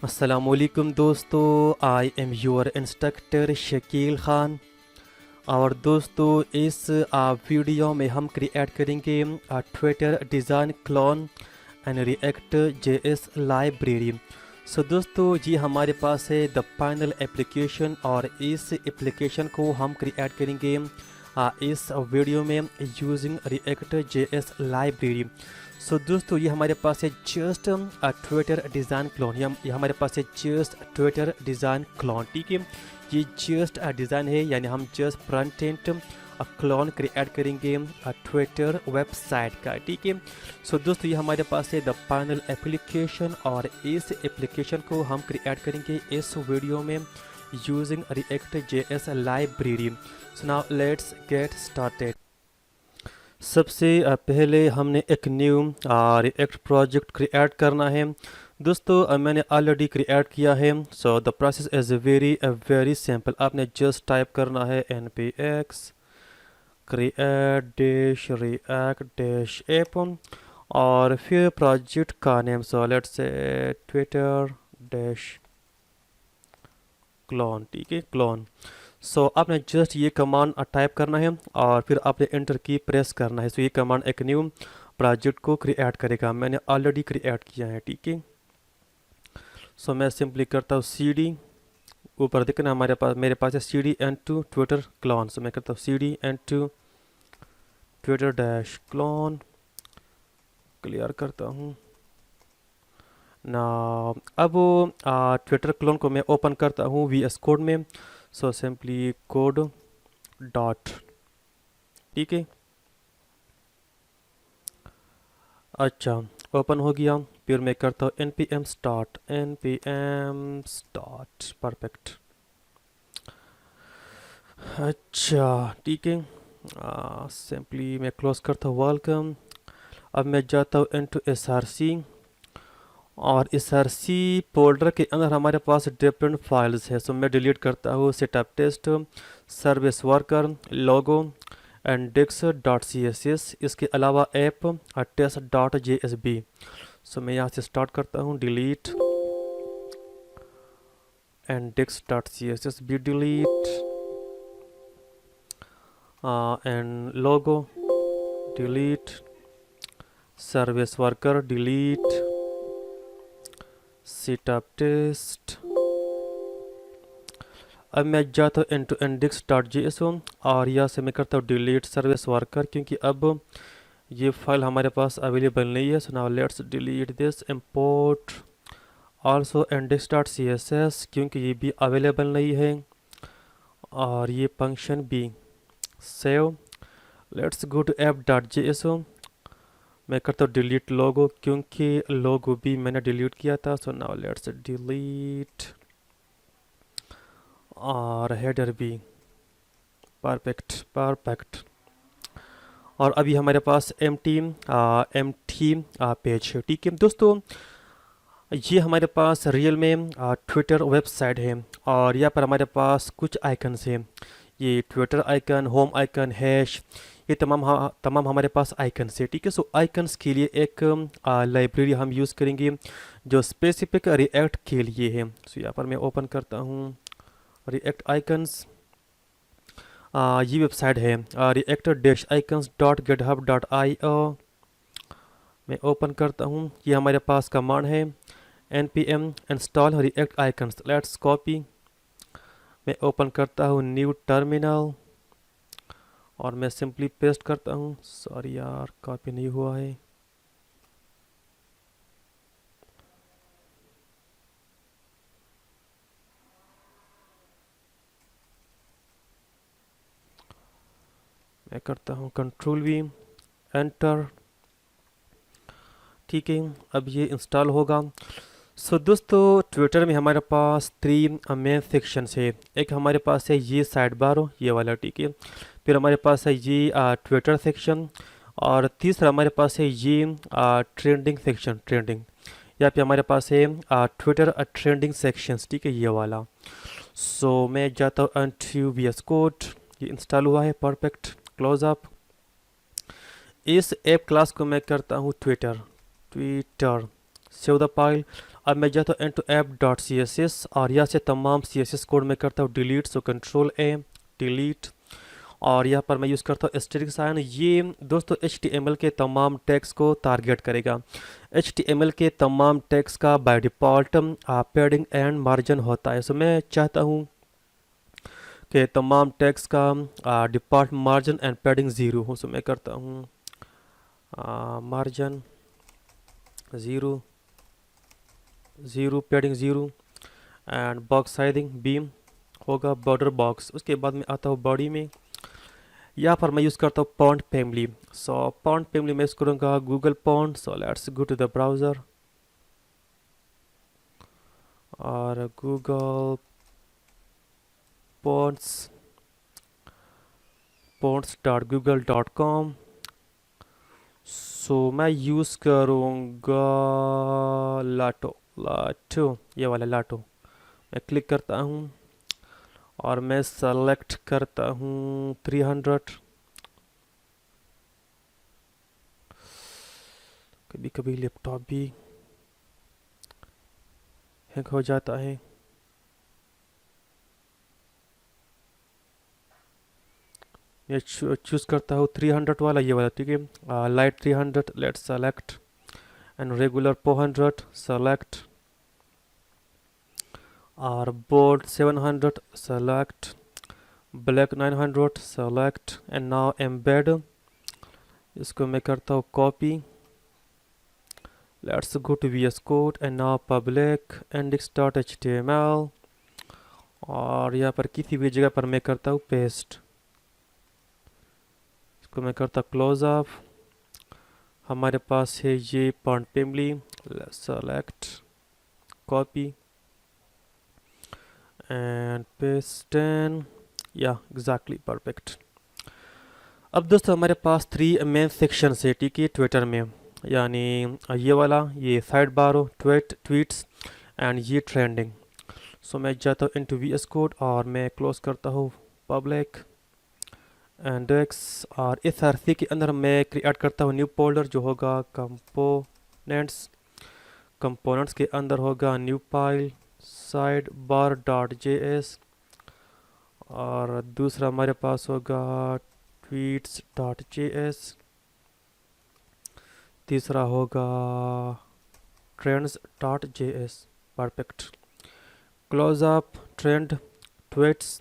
अस्सलामुअलैकुम दोस्तों, I am your instructor Shakeel Khan. और दोस्तों इस वीडियो में हम क्रिएट करेंगे Twitter design clone and React JS library. So दोस्तों ये हमारे पास है द फाइनल एप्लीकेशन और इस एप्लीकेशन को हम क्रिएट करेंगे इस वीडियो में using react JS library. So दोस्तों ये हमारे पास है जस्ट ट्विटर डिज़ाइन क्लोन, ये हमारे पास है जस्ट ट्विटर डिज़ाइन क्लोन। ठीक है, ये जस्ट डिज़ाइन है, यानी हम just front end clone create करेंगे ट्विटर वेबसाइट का। ठीक है, सो दोस्तों ये हमारे पास है द फाइनल एप्लीकेशन और इस एप्लीकेशन को हम क्रिएट करेंगे इस वीडियो में using react JS library. So now let's get started. सबसे पहले हमने एक न्यू रिएक्ट प्रोजेक्ट क्रिएट करना है। दोस्तों मैंने ऑलरेडी क्रिएट किया है। So the process is very simple. आपने जस्ट टाइप करना है npx create dash react dash app और फिर प्रोजेक्ट का name, so let's say Twitter dash clone. ठीक है, क्लोन। सो आपने जस्ट ये कमांड टाइप करना है और फिर आपने एंटर की प्रेस करना है। सो ये कमांड एक न्यू प्रोजेक्ट को क्रिएट करेगा। मैंने ऑलरेडी क्रिएट किया है। ठीक है, सो मैं सिंपली करता हूँ cd, ऊपर देखना हमारे पास मेरे पास है cd n2 ट्विटर क्लोन। सो मैं करता हूँ cd n2 Twitter dash clone, clear करता हूँ ना। अब ट्विटर क्लोन को मैं ओपन करता हूँ VS कोड में। So simply code dot. ठीक है, अच्छा ओपन हो गया। फिर मैं करता हूँ npm start परफेक्ट। अच्छा ठीक है, सिंपली मैं क्लोज करता हूँ वेलकम। अब मैं जाता हूँ इनटू src और src फोल्डर के अंदर हमारे पास डिफरेंट फाइल्स है। सो मैं डिलीट करता हूँ सेटअप टेस्ट, सर्विस वर्कर, लोगो, index.css, इसके अलावा ऐप test.jsb। सो मैं यहाँ से स्टार्ट करता हूँ डिलीट, index.css भी delete, and logo delete, service worker delete, setup test. अब मैं जाता हूँ इनटू index.json और यहाँ से मैं करता हूँ डिलीट सर्विस वर्कर, क्योंकि अब ये फाइल हमारे पास अवेलेबल नहीं है। So now let's delete this. Import also index.css, क्योंकि ये भी अवेलेबल नहीं है, और ये फंक्शन भी। Save, let's go to app.json। मैं करता हूँ डिलीट लोगो, क्योंकि लोगो भी मैंने डिलीट किया था। सो नाउ लेट्स डिलीट, और हेडर भी परफेक्ट। और अभी हमारे पास एम्प्टी पेज है। ठीक है दोस्तों, ये हमारे पास रियल में ट्विटर वेबसाइट है और यहाँ पर हमारे पास कुछ आइकन्स हैं। ये Twitter icon, home icon, hash, ये तमाम हमारे पास आइकन्स है। ठीक है, सो आइकन्स के लिए एक लाइब्रेरी हम यूज़ करेंगे जो स्पेसिफिक रिएक्ट के लिए है। सो यहाँ पर मैं ओपन करता हूँ रिएक्ट आइकन्स। ये वेबसाइट है reactor-icons.github.io। मैं ओपन करता हूँ, ये हमारे पास कमांड है npm install react icons। Let's copy, मैं ओपन करता हूँ न्यू टर्मिनल और मैं सिंपली पेस्ट करता हूँ। सॉरी यार, कॉपी नहीं हुआ है। मैं करता हूँ कंट्रोल वी, एंटर। ठीक है, अब ये इंस्टॉल होगा। सो दोस्तों ट्विटर में हमारे पास 3 मेन सेक्शंस है। एक हमारे पास है ये साइड बार, ये वाला। ठीक है, फिर हमारे पास है ये ट्विटर सेक्शन, और तीसरा हमारे पास है ये ट्रेंडिंग सेक्शन, ट्रेंडिंग। यहाँ पे हमारे पास है ट्विटर ट्रेंडिंग सेक्शंस। ठीक है, ये वाला। सो मैं जाता हूँ इनटू VS कोड, ये इंस्टॉल हुआ है, परफेक्ट। Close up. इस ऐप क्लास को मैं करता हूँ ट्विटर, सेव द फाइल, अब मैं जाता हूँ into app.css और यहाँ से तमाम CSS कोड मैं करता हूँ डिलीट। सो कंट्रोल ए डिलीट, और यहाँ पर मैं यूज़ करता हूँ एस्टेरिक साइन। ये दोस्तों HTML के तमाम टैग्स को टारगेट करेगा। HTML के तमाम टैग्स का by default padding and margin होता है। सो मैं चाहता हूँ कि तमाम टैग्स का default margin and padding zero हो। सो मैं करता हूँ margin zero, zero padding zero, and box sizing beam होगा बॉर्डर बॉक्स। उसके बाद में आता हूँ बॉडी में, यहाँ पर मैं यूज़ करता हूँ font family. So font family में यूज़ करूँगा Google font. So let's go to the browser और गूगल फॉन्ट्स fonts.google.com। सो मैं यूज़ करूँगा लाटो, ये वाला लाटो। मैं क्लिक करता हूँ और मैं सेलेक्ट करता हूँ 300। कभी कभी लैपटॉप भी हैंग हो जाता है। मैं चूज़ करता हूँ 300 वाला, ये वाला, ठीक है। Light 300, let's select, and regular 400 select, और bold 700 select, black 900 select, and now embed. इसको मैं करता हूँ copy. Let's go to VS Code and now public index.html, और यहाँ पर किसी भी जगह पर मैं करता हूँ पेस्ट। इसको मैं करता क्लोज ऑफ। हमारे पास है ये font family, select, copy and paste in, या एग्जैक्टली परफेक्ट। अब दोस्तों हमारे पास 3 मेन सेक्शन है, ठीक है, ट्विटर में। यानी ये वाला, ये साइड बार हो, ट्वीट्स एंड ये ट्रेंडिंग। सो मैं जाता हूँ इनटू VS Code और मैं क्लोज करता हूँ पब्लिक इंडेक्स, और इस RC के अंदर मैं क्रिएट करता हूँ न्यू फोल्डर जो होगा कंपोनेंट्स। कंपोनेंट्स के अंदर होगा new file side bar .js, और दूसरा हमारे पास होगा tweets.js, तीसरा होगा trends.js। Perfect. Close up trend tweets.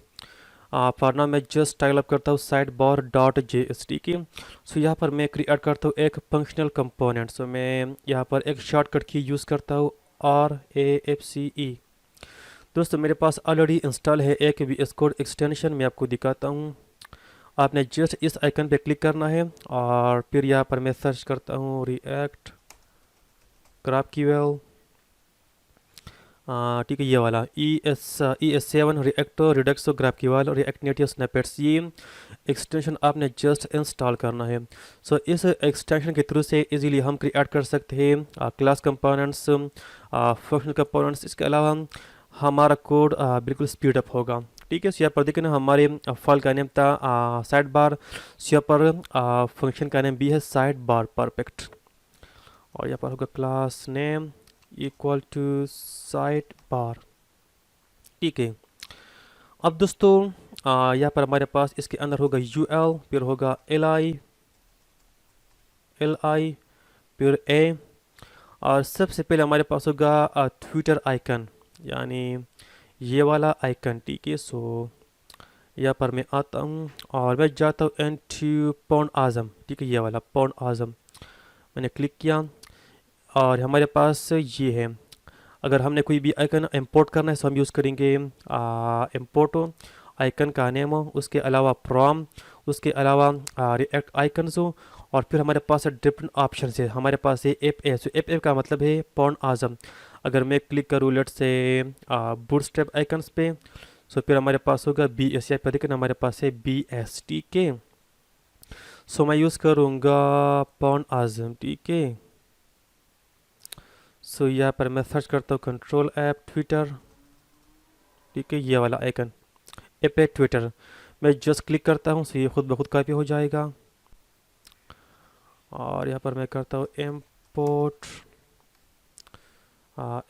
For now मैं जस्ट टाइल अप करता हूँ साइड बार .js, ठीक है। सो यहाँ पर मैं क्रिएट करता हूँ एक फंक्शनल कंपोनेंट। सो मैं यहाँ पर एक शॉर्टकट की यूज़ करता हूँ RAFCE। दोस्तों मेरे पास ऑलरेडी इंस्टॉल है एक VS Code एक्सटेंशन, मैं आपको दिखाता हूँ। आपने जस्ट इस आइकन पे क्लिक करना है और फिर यहाँ पर मैं सर्च करता हूँ रिएक्ट GraphQL, ठीक है, ये वाला ES7 React Redux GraphQL React Native snippets. ये एक्सटेंशन आपने जस्ट इंस्टॉल करना है। सो इस एक्सटेंशन के थ्रू से इजीली हम क्रिएट कर सकते हैं क्लास कंपोनेंट्स, फंक्शनल कंपोनेंट्स। इसके अलावा हमारा कोड बिल्कुल स्पीड अप होगा, ठीक है। सो यहाँ पर देखिए ना, हमारे फाइल का नेम था साइड बार। सो यहाँ पर फंक्शन का नेम भी है साइड बार, परफेक्ट। और यहाँ पर होगा class name equal to sidebar, ठीक है। अब दोस्तों यहाँ पर हमारे पास इसके अंदर होगा UL, फिर होगा LI, फिर A, और सबसे पहले हमारे पास होगा ट्विटर आइकन, यानी ये वाला आइकन, ठीक है। सो यहाँ पर मैं आता हूँ और मैं जाता हूँ इनटू पॉन्ड आज़म, ठीक है, ये वाला पॉन्ड आज़म। मैंने क्लिक किया और हमारे पास ये है। अगर हमने कोई भी आइकन इंपोर्ट करना है तो हम यूज़ करेंगे इंपोर्ट आइकन का नेम हो, उसके अलावा फ्रॉम, उसके अलावा रिएक्ट आइकन्स हो, और फिर हमारे पास डिफरेंट ऑप्शन है। हमारे पास है FA। सो FA का मतलब है पॉन्ड आज़म। अगर मैं क्लिक करूँ लेट से बूटस्ट्रैप आइकन्स पे, सो फिर हमारे पास होगा BS, या पर देखिए हमारे पास है BS, ठीक है। सो मैं यूज़ करूँगा पॉन्ड आज़म, ठीक है। सो यहाँ पर मैं सर्च करता हूँ कंट्रोल ऐप ट्विटर, ठीक है, ये वाला आइकन FA ट्विटर। मैं जस्ट क्लिक करता हूँ, सो ये खुद ब खुद कॉपी हो जाएगा। और यहाँ पर मैं करता हूँ import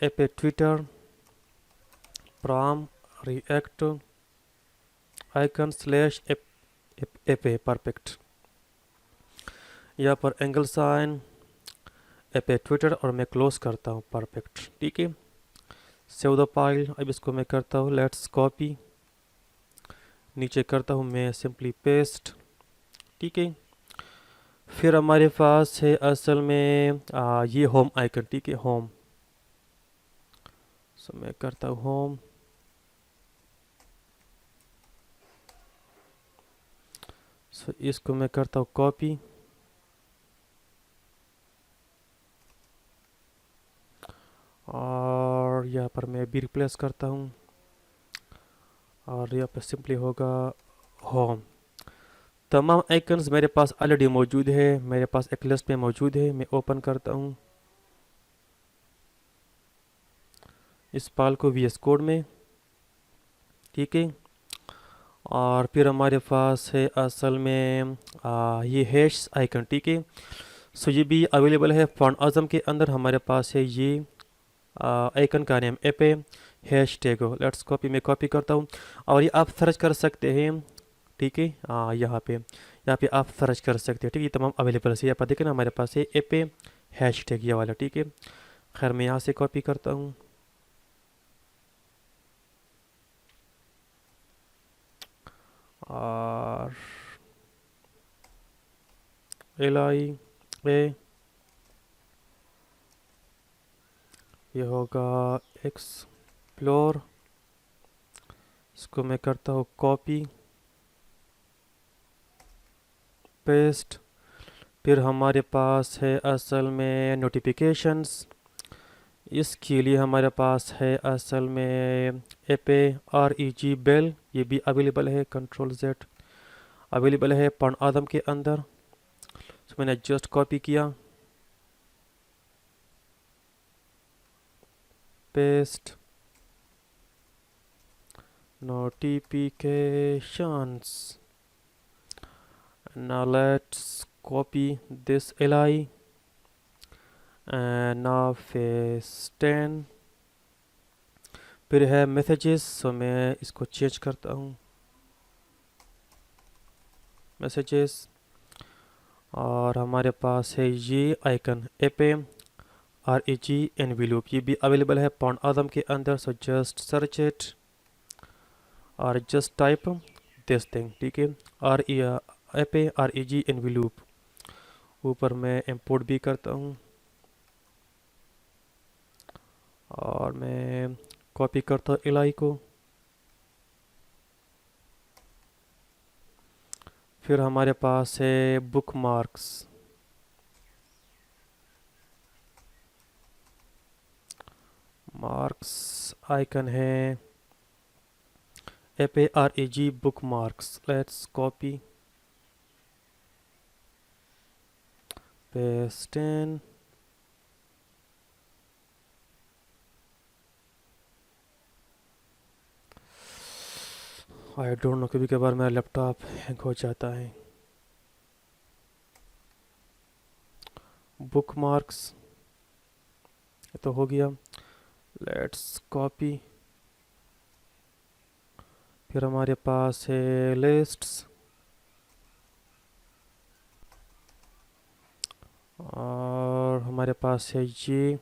app Twitter from React icon slash app perfect. यहाँ पर एंगल साइन एप ट्विटर और मैं क्लोज करता हूँ, परफेक्ट। ठीक है, सेव द फाइल। अब इसको मैं करता हूँ लेट्स कॉपी, नीचे करता हूँ मैं सिंपली पेस्ट। ठीक है, फिर हमारे पास है असल में ये होम आइकन। ठीक है, होम, सो मैं करता हूँ होम, सो इसको मैं करता हूँ कॉपी और यहाँ पर मैं भी रिप्लेस करता हूँ और यहाँ पर सिंपली होगा होम। तमाम आइकन्स मेरे पास ऑलरेडी मौजूद है, मेरे पास एक लिस्ट में मौजूद है। मैं ओपन करता हूँ इस फाइल को वीएस कोड में। ठीक है, और फिर हमारे पास है असल में ये हैश आइकन। ठीक है, सो ये भी अवेलेबल है फॉन्ट आज़म के अंदर। हमारे पास है ये आइकन का name app hash tag. Let's copy, मैं कॉपी करता हूँ और ये आप सर्च कर सकते हैं। ठीक है, यहाँ पे आप सर्च कर सकते हैं। ठीक है, ये तमाम अवेलेबल है। यहाँ पर देखें ना, हमारे पास है एप हैश टैग ये वाला। ठीक है, खैर मैं यहाँ से कॉपी करता हूँ और LI ये होगा एक्सप्लोर, इसको मैं करता हूँ कॉपी पेस्ट। फिर हमारे पास है असल में नोटिफिकेशंस, इसके लिए हमारे पास है असल में एप REG बेल, ये भी अवेलेबल है। कंट्रोल Z अवेलेबल है पॉन आदम के अंदर। तो मैंने जस्ट कॉपी किया, paste, notifications. Now let's copy this LI and now paste 10। फिर है मैसेजेस, सो मैं इसको चेंज करता हूँ मैसेजेस। और हमारे पास है ये आइकन एप REG एनवेलप, ये भी अवेलेबल है पॉन आदम के अंदर। सो जस्ट सर्च इट और जस्ट टाइप दिस थिंग। ठीक है, एप REG एनवेलप, ऊपर मैं इंपोर्ट भी करता हूँ और मैं कॉपी करता हूँ LI को। फिर हमारे पास है बुक मार्क्स, आइकन है app REG book marks. Let's copy paste in I don't know, कभी कभार मेरा लैपटॉप हैंग हो जाता है। बुक मार्क्स ये तो हो गया, लेट्स कॉपी। फिर हमारे पास है लिस्ट्स और हमारे पास है ये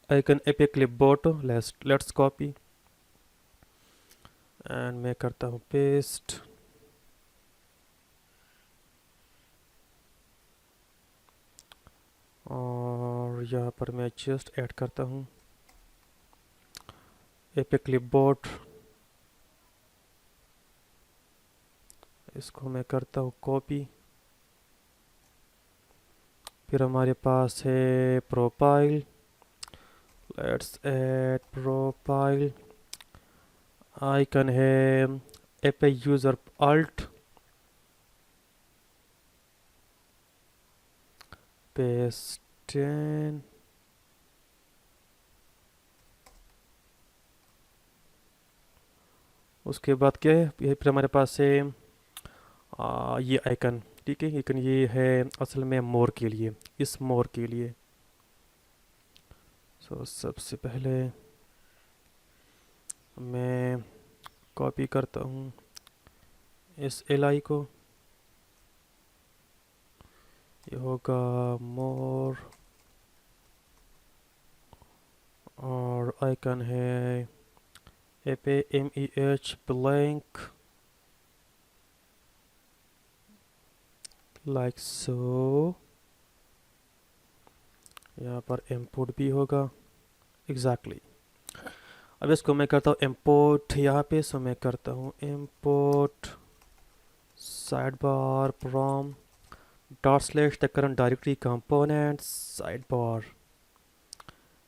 icon app clipboard. Let's copy and मैं करता हूँ पेस्ट। और यहाँ पर मैं जस्ट ऐड करता हूँ एप क्लिपबोर्ड, इसको मैं करता हूँ कॉपी। फिर हमारे पास है profile, let's add profile. Icon है app user alt, paste in. उसके बाद क्या है, ये फिर हमारे पास है ये आइकन। ठीक है, आइकन ये है असल में मोर के लिए, इस मोर के लिए। सबसे पहले मैं कॉपी करता हूँ इस li को, ये होगा मोर और आइकन है APMEH ब्लैंक लाइक सो। यहाँ पर इम्पोर्ट भी होगा एग्जैक्टली। अब इसको मैं करता हूँ इम्पोर्ट यहाँ पे, सो मैं करता हूँ import side bar from dot slash the current directory component side bar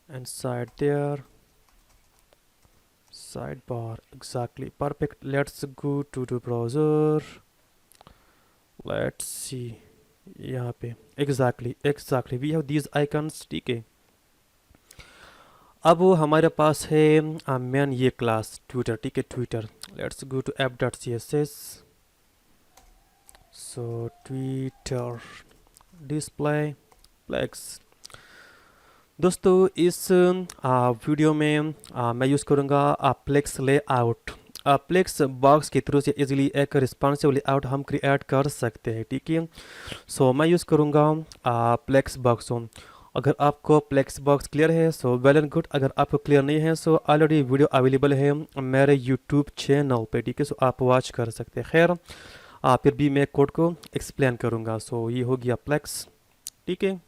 inside there sidebar exactly perfect. Let's go to the browser, let's see यहाँ पे exactly we have these icons, ठीक है। अब वो हमारे पास है मेन ये क्लास ट्विटर, ठीक है, Twitter. Let's go to app.css, so Twitter display flex. दोस्तों इस वीडियो में मैं यूज़ करूँगा प्लेक्स लेआउट। प्लेक्स बॉक्स के थ्रू से इजीली एक रिस्पॉन्सिव लेआउट हम क्रिएट कर सकते हैं, ठीक है। सो मैं यूज़ करूँगा प्लेक्स बॉक्स। अगर आपको प्लेक्स बॉक्स क्लियर है सो वेल एंड गुड, अगर आपको क्लियर नहीं है सो ऑलरेडी वीडियो अवेलेबल है मेरे यूट्यूब चैनल पे, ठीक है। सो आप वॉच कर सकते हैं। खैर फिर भी मैं कोड को एक्सप्लेन करूँगा। सो ये हो गया प्लेक्स, ठीक है।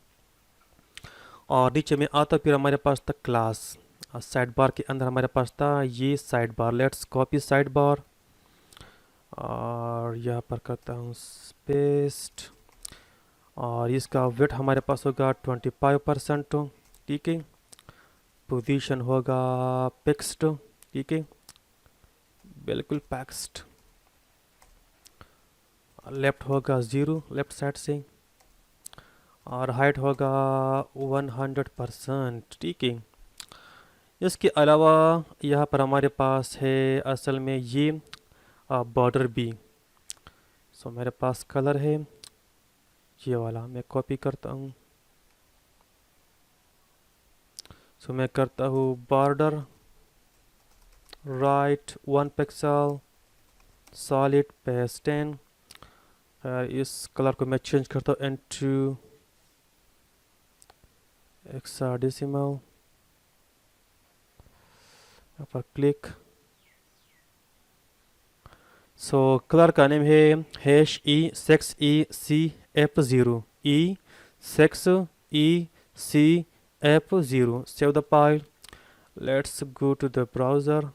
और नीचे में आता फिर हमारे पास था क्लास, साइड बार के अंदर हमारे पास था ये side bar. Let's copy side bar और यहाँ पर करता हूँ पेस्ट और इसका वेट हमारे पास होगा 25%, ठीक है। पोजीशन होगा फिक्स्ड, ठीक है, बिल्कुल फिक्स्ड। लेफ्ट होगा 0 लेफ्ट साइड से और हाइट होगा 100%, ठीक है। इसके अलावा यहाँ पर हमारे पास है असल में ये बॉर्डर भी। सो मेरे पास कलर है ये वाला, मैं कॉपी करता हूँ। सो मैं करता हूँ बॉर्डर राइट 1 पिक्सल सॉलिड पेस्टन। इस कलर को मैं चेंज करता हूँ इनटू हेक्साडेसिमल, यहाँ पर क्लिक। सो कलर का नेम है -E6ECF0 E6ECF0। Save the file, let's go to the browser,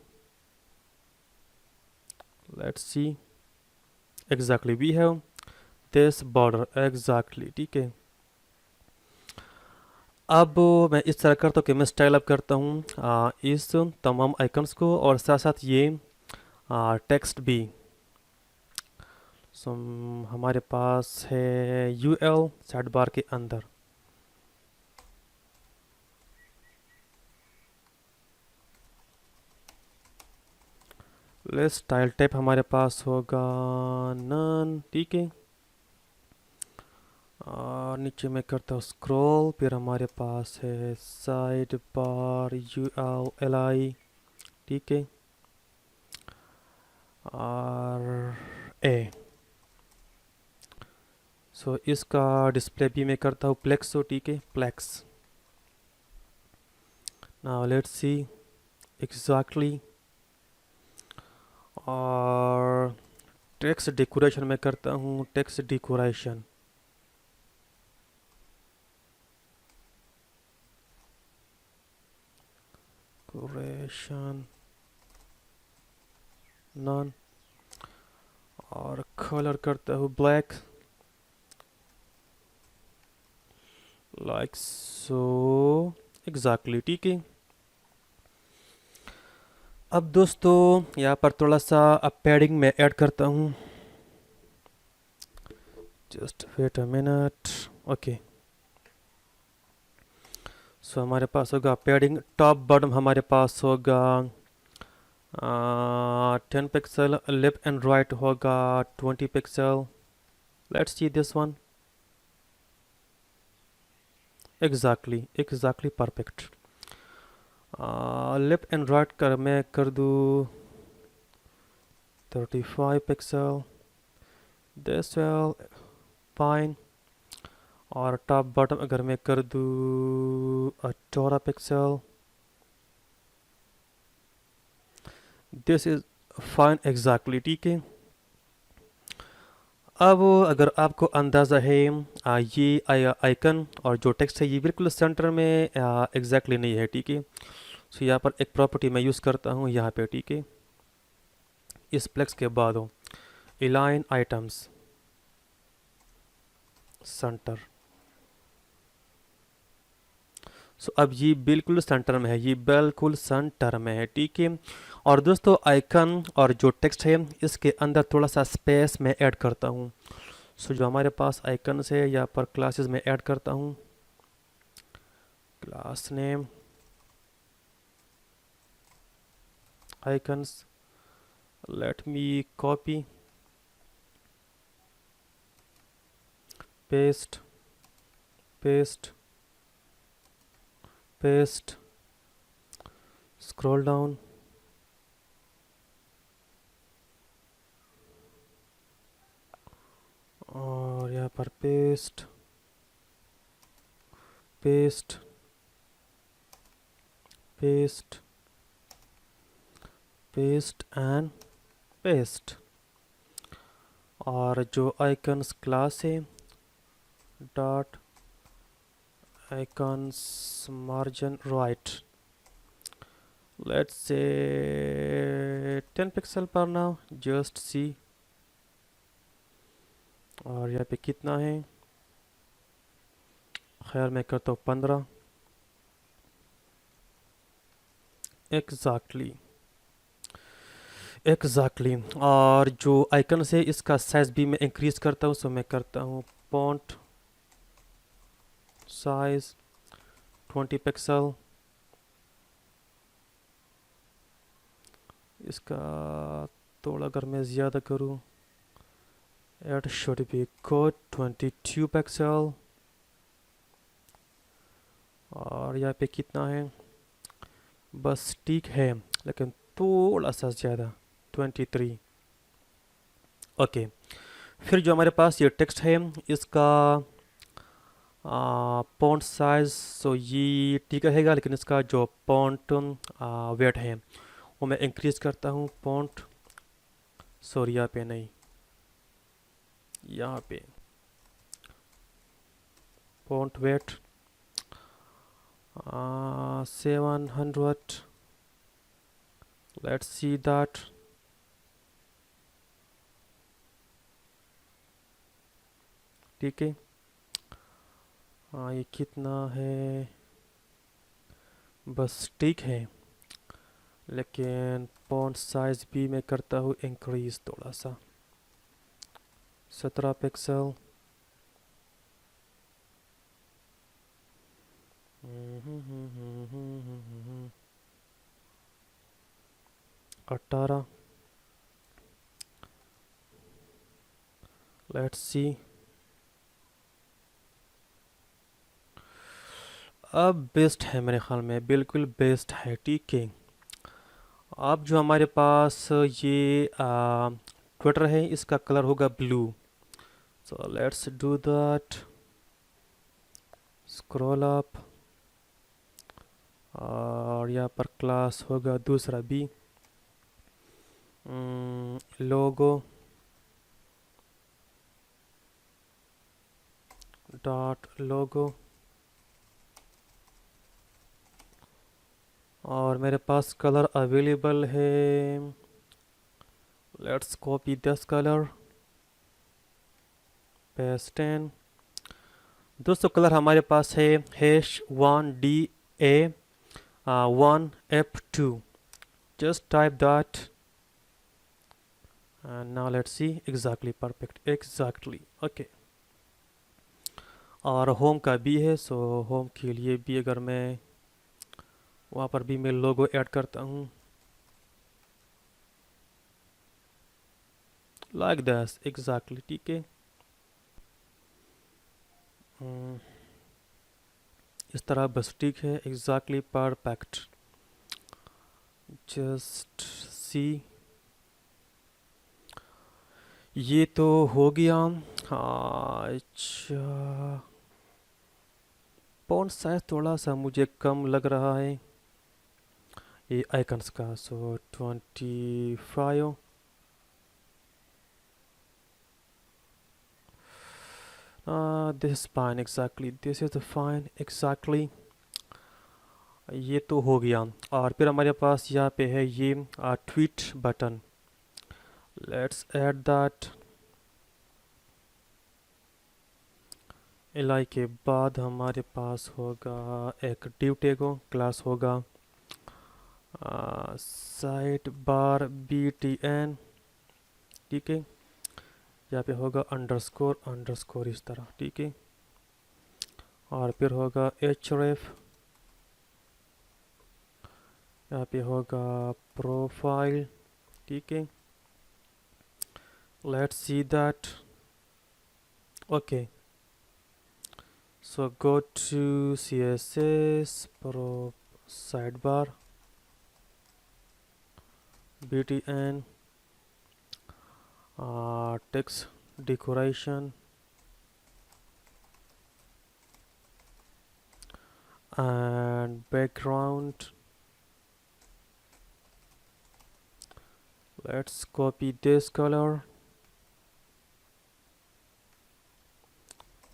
let's see exactly we have this border exactly, ठीक है। अब मैं इस तरह करता हूँ कि मैं स्टाइल अप करता हूँ इस तमाम आइकन्स को और साथ साथ ये टेक्स्ट भी। सो हमारे पास है UL साइड बार के अंदर। लेट्स स्टाइल टाइप हमारे पास होगा नन, ठीक है। और नीचे में करता हूँ स्क्रॉल, फिर हमारे पास है साइड बार ULLI, ठीक है, और ए। सो इसका डिस्प्ले भी मैं करता हूँ प्लेक्स, ठीक है, flex. Now let's see exactly. और टेक्स्ट डेकोरेशन में करता हूँ टेक्स्ट डेकोरेशन, नॉन, और कलर करता हूँ ब्लैक लाइक सो एग्जैक्टली, ठीक है। अब दोस्तों यहाँ पर थोड़ा सा पैडिंग में ऐड करता हूँ, just wait a minute, okay. So हमारे पास होगा पैडिंग, टॉप बॉटम हमारे पास होगा 10 पिक्सल, लेफ्ट एंड राइट होगा 20 pixel. Let's see this one exactly perfect. Left and right कर मैं कर दूँ 35 पिक्सल, दिस वेल फाइन। और टॉप बॉटम अगर मैं कर दूँ 18 pixel, this is fine exactly, ठीक है। अब अगर आपको अंदाज़ा है ये आइकन और जो टेक्स्ट है ये बिल्कुल सेंटर में एग्जैक्टली नहीं है, ठीक है। सो यहाँ पर एक प्रॉपर्टी मैं यूज़ करता हूँ यहाँ पे, ठीक है। इस प्लेक्स के बाद हो अलाइन आइटम्स सेंटर। सो अब ये बिल्कुल सेंटर में है, ये बिल्कुल सेंटर में है, ठीक है। और दोस्तों आइकन और जो टेक्स्ट है इसके अंदर थोड़ा सा स्पेस मैं ऐड करता हूँ। सो जो हमारे पास आइकन्स है यहाँ पर क्लासेस में ऐड करता हूँ, class name icons, let me copy, paste, paste, paste, scroll down, और यहाँ पर paste, paste, paste, paste and paste. और जो आइकन्स क्लास है dot icons margin right, let's say 10 pixel पर नाउ, जस्ट सी। और यहाँ पे कितना है, खैर मैं करता हूँ 15 एग्जैक्टली, एग्जैक्टली। और जो आइकन है इसका साइज भी मैं इंक्रीज करता हूँ, सो मैं करता हूँ फॉन्ट साइज 20 पिक्सल। इसका थोड़ा अगर मैं ज़्यादा करूँ, it should be good 22 pixel. और यहाँ पे कितना है, बस ठीक है, लेकिन थोड़ा सा ज़्यादा 23। ओके। फिर जो हमारे पास ये टेक्स्ट है इसका फॉन्ट साइज, सो ये ठीक रहेगा, लेकिन इसका जो फॉन्ट वेट है वो मैं इंक्रीज करता हूँ। फॉन्ट, सॉरी यहाँ पे नहीं, यहाँ पे font weight 700, let's see that. ठीक है, ये कितना है, बस ठीक है, लेकिन फॉन्ट साइज भी मैं करता हूँ इंक्रीज थोड़ा सा 17 पिक्सल। 18, let's see. अब बेस्ट है मेरे ख्याल में, बिल्कुल बेस्ट है, ठीक है। अब जो हमारे पास ये ट्विटर है इसका कलर होगा blue, so let's do that. Scroll up, और यहाँ पर क्लास होगा दूसरा भी, लोगो डॉट लोगो। और मेरे पास कलर अवेलेबल है, let's copy this colour, paste in. दोस्तों कलर हमारे पास है H1DA1F2, just type that and now let's see, exactly perfect, exactly, okay। और होम का भी है, सो होम के लिए भी अगर मैं वहाँ पर भी मैं लोगो ऐड करता हूँ लाइक दिस, एग्जैक्टली, ठीक है। इस तरह बस ठीक है, एग्जैक्टली परफेक्ट। जस्ट सी, ये तो हो गया। हाँ, अच्छा, फॉन्ट साइज थोड़ा सा मुझे कम लग रहा है ये आइकन्स का, सो 25। This is fine exactly, this is fine exactly. ये तो हो गया। और फिर हमारे पास यहाँ पे है ये tweet button. Let's add that. Ally के बाद हमारे पास होगा एक div tag क्लास होगा साइड बार btn, ठीक है। यहाँ पे होगा अंडरस्कोर अंडरस्कोर इस तरह, ठीक है। और फिर होगा href, यहाँ पे होगा प्रोफाइल, ठीक है। Let's see that. Okay, so go to css pro sidebar btn text decoration and background. Let's copy this color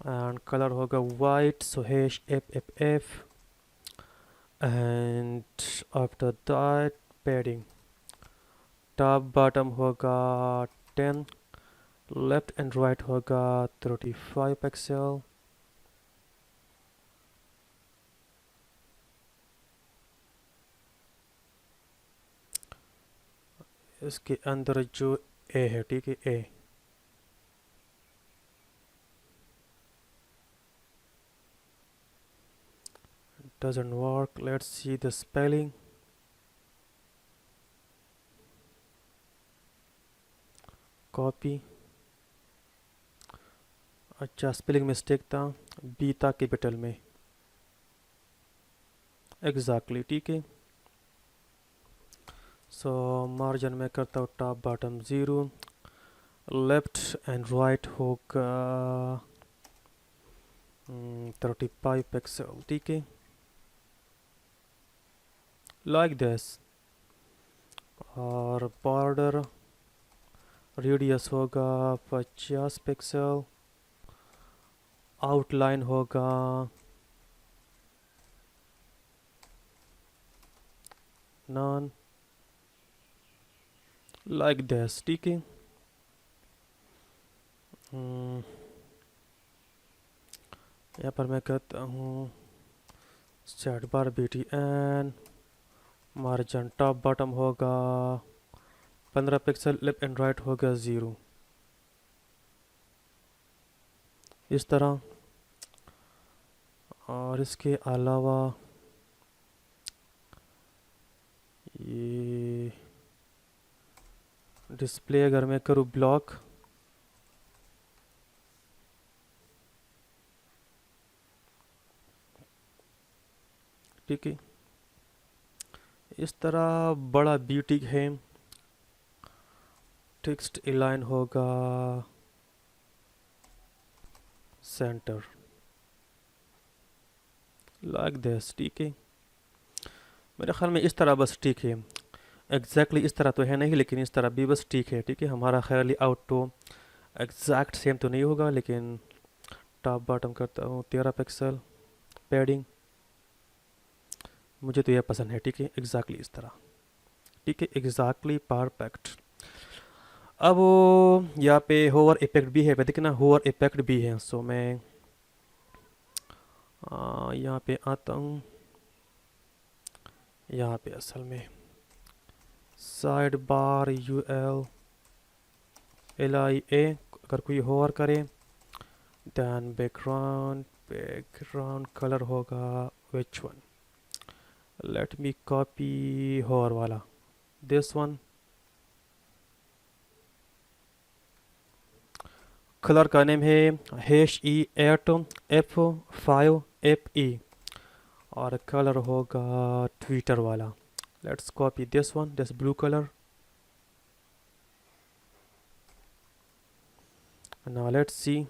and color होगा white, so hash fff, and after that padding top bottom होगा 10, left and right होगा 35 pixel. इसके अंदर जो ए है, ठीक है, ए doesn't work. Let's see the spelling. Copy. अच्छा, स्पेलिंग मिस्टेक था, बी था कैपिटल में, एग्जैक्टली, ठीक है। सो मार्जिन में करता हूँ top bottom 0, left and right होगा 35 पिक्सल, ठीक है, लाइक दिस। और बॉर्डर रेडियस होगा 50 पिक्सल, आउटलाइन होगा नॉन, लाइक दिस, ठीक है। यहाँ पर मैं कहता हूँ सेट बार btn, मार्जिन टॉप बॉटम होगा 15 पिक्सल, लेफ्ट एंड राइट होगा 0, इस तरह। और इसके अलावा ये डिस्प्ले अगर मैं करूँ ब्लॉक, ठीक है, इस तरह बड़ा ब्यूटी है। टेक्स्ट अलाइन होगा सेंटर, लाइक दिस, ठीक है। मेरे ख्याल में इस तरह बस ठीक है, एग्जैक्टली इस तरह तो है नहीं, लेकिन इस तरह भी बस ठीक है, ठीक है। हमारा ख्याली आउट तो एग्जैक्ट सेम तो नहीं होगा, लेकिन टॉप बॉटम करता हूँ 13 पिक्सल, पैडिंग मुझे तो यह पसंद है, ठीक है, एग्जैक्टली इस तरह, ठीक है, एग्जैक्टली परफेक्ट। अब यहाँ पे होवर इफेक्ट भी है, देखना होवर इफेक्ट भी है। सो मैं यहाँ पे आता हूँ, यहाँ पे असल में साइड बार ULLIA, अगर कोई होवर करे दैन बैकग्राउंड कलर होगा which one, let me copy hover वाला, दिस वन। कलर का नेम है HE8F5FE और कलर होगा ट्विटर वाला, Let's copy this one, this blue color. And now let's see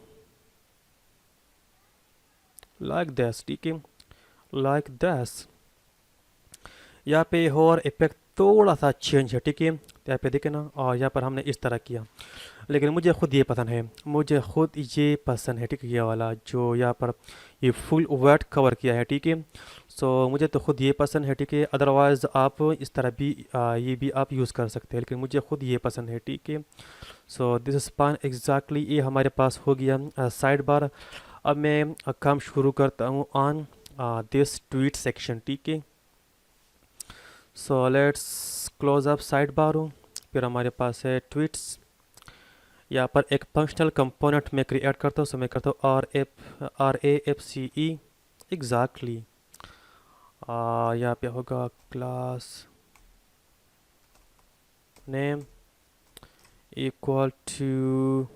like this, ठीक है, like this. यहाँ पे और इफेक्ट थोड़ा सा चेंज है, ठीक है, तो यहाँ पे देखे ना, और यहाँ पर हमने इस तरह किया, लेकिन मुझे खुद ये पसंद है, मुझे खुद ये पसंद है, ठीक है, ये वाला जो यहाँ पर ये फुल वेट कवर किया है, ठीक है। सो मुझे तो खुद ये पसंद है, ठीक है, अदरवाइज़ आप इस तरह भी ये भी आप यूज़ कर सकते हैं, लेकिन मुझे खुद ये पसंद है, ठीक है। सो दिस स्पान एग्जैक्टली ये हमारे पास हो गया साइड बार। अब मैं काम शुरू करता हूँ ऑन दिस ट्वीट सेक्शन, ठीक है। So let's close up side bar हूँ, फिर हमारे पास है ट्वीट्स। यहाँ पर एक फंक्शनल कंपोनेंट मैं क्रिएट करता हूँ, सो मैं करता हूँ RAFCE एग्जैक्टली। यहाँ पे होगा class name equal to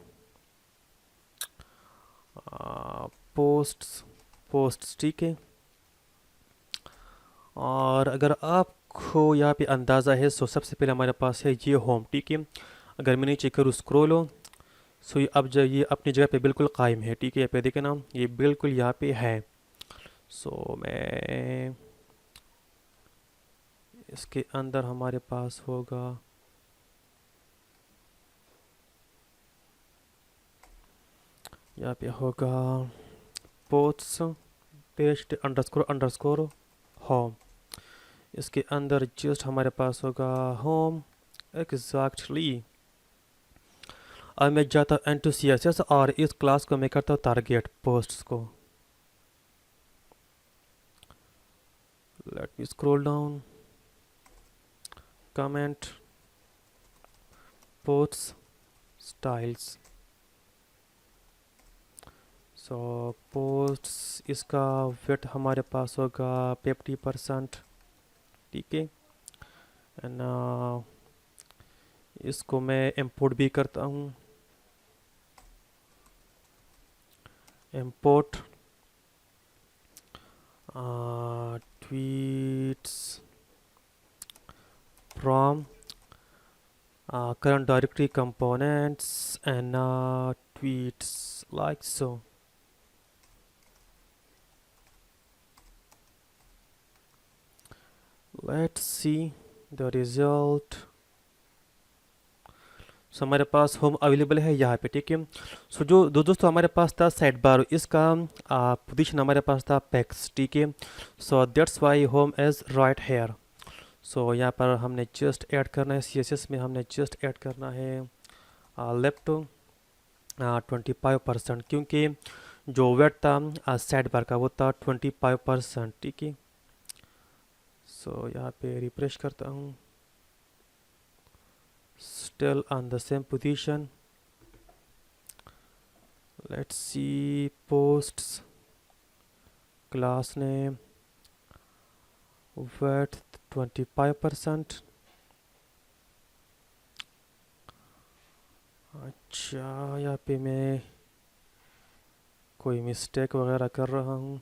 posts, ठीक है। और अगर आपको यहाँ पे अंदाज़ा है, सो सबसे पहले हमारे पास है ये होम, ठीक है। अगर मैं नीचे करूँ स्क्रॉल हो, सो ये अब जो ये अपनी जगह पे बिल्कुल कायम है, ठीक है। यहाँ पे देखे ना, ये बिल्कुल यहाँ पे है। सो मैं इसके अंदर हमारे पास होगा यहाँ पे होगा post test underscore underscore home. इसके अंदर जस्ट हमारे पास होगा होम एग्जैक्टली। अब मैं जाता हूँ into C S S और इस क्लास को मैं करता हूँ टारगेट पोस्ट्स को। Let me scroll down, comment posts styles. So posts इसका वेट हमारे पास होगा 50%, ठीक है। एंड इसको मैं इंपोर्ट भी करता हूँ, import tweets from current directory components and tweets like so. Let's see the result. सो हमारे पास होम अवेलेबल है यहाँ पे, ठीक है। सो जो दोस्तों हमारे पास था साइड बार, इसका पोजीशन हमारे पास था पैक्स, ठीक है। So that's why home is right here. So यहाँ पर हमने जस्ट ऐड करना है, CSS में हमने जस्ट ऐड करना है लेफ्ट 25%, क्योंकि जो वेट था साइड बार का वो था 25%, ठीक है। सो यहाँ पे रिफ्रेश करता हूँ, still on the same position. Let's see posts, class name, width 25%. अच्छा, यहाँ पे मैं कोई मिस्टेक वगैरह कर रहा हूँ।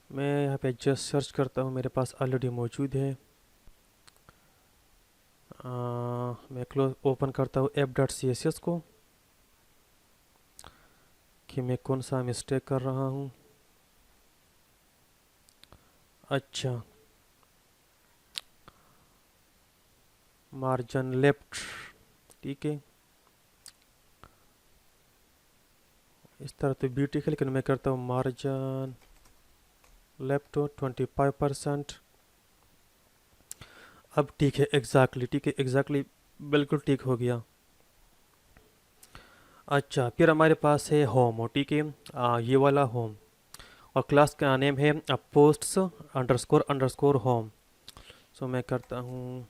मैं यहाँ पे जस्ट सर्च करता हूँ, मेरे पास ऑलरेडी मौजूद है। मैं क्लोज ओपन करता हूँ app.css को कि मैं कौन सा मिस्टेक कर रहा हूँ। अच्छा, मार्जिन लेफ्ट, ठीक है। इस तरह तो ब्यूटी है, लेकिन मैं करता हूँ मार्जिन लेफ्ट 25%। अब ठीक है, एग्जैक्टली ठीक है, एग्जैक्टली बिल्कुल ठीक हो गया। अच्छा, फिर हमारे पास है होम, ठीक है, ये वाला होम, और क्लास का नेम है posts underscore underscore home. So मैं करता हूँ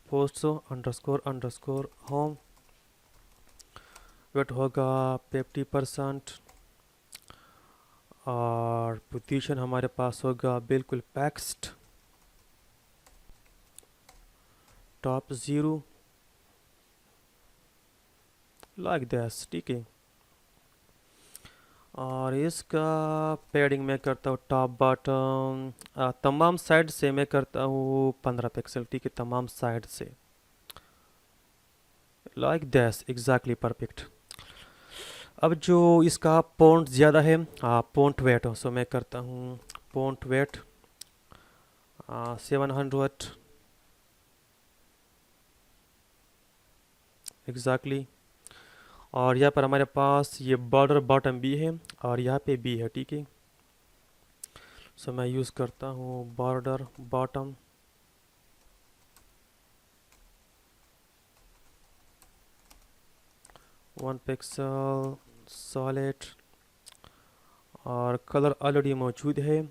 posts underscore underscore home. Width होगा 50% और पोजीशन हमारे पास होगा बिल्कुल पैक्स्ड, टॉप 0 लाइक दिस, ठीक है। और इसका पेडिंग मैं करता हूँ टॉप बॉटम तमाम साइड से मैं करता हूँ 15 पिक्सल, ठीक है, तमाम साइड से लाइक दैस एग्जैक्टली परफेक्ट। अब जो इसका पॉइंट ज़्यादा है पॉइंट वेट हो, सो मैं करता हूँ पॉइंट वेट 700 एग्जैक्टली। और यहाँ पर हमारे पास ये बॉर्डर बॉटम भी है और यहाँ पे भी है, ठीक है। सो मैं यूज़ करता हूँ बॉर्डर बॉटम 1 पिक्सल सॉलिड और कलर ऑलरेडी मौजूद है।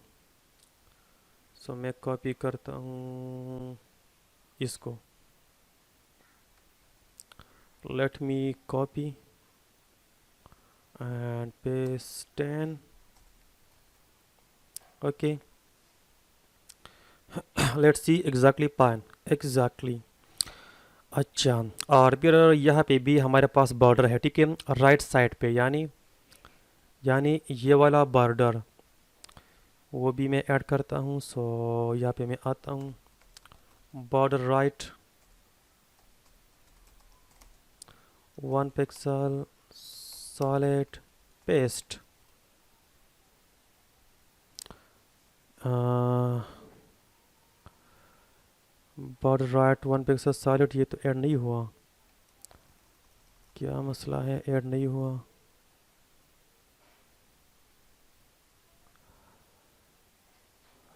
सो मैं कॉपी करता हूँ इसको, late me copy and paste 10 okay. Let's see exactly पान एग्जैक्टली। अच्छा, और फिर यहाँ पे भी हमारे पास बॉर्डर है, ठीक है, राइट साइड पे, यानी यानी ये वाला बॉर्डर वो भी मैं ऐड करता हूँ। सो यहाँ पे मैं आता हूँ border right 1 pixel solid paste border right 1 pixel solid. ये तो ऐड नहीं हुआ, क्या मसला है, ऐड नहीं हुआ।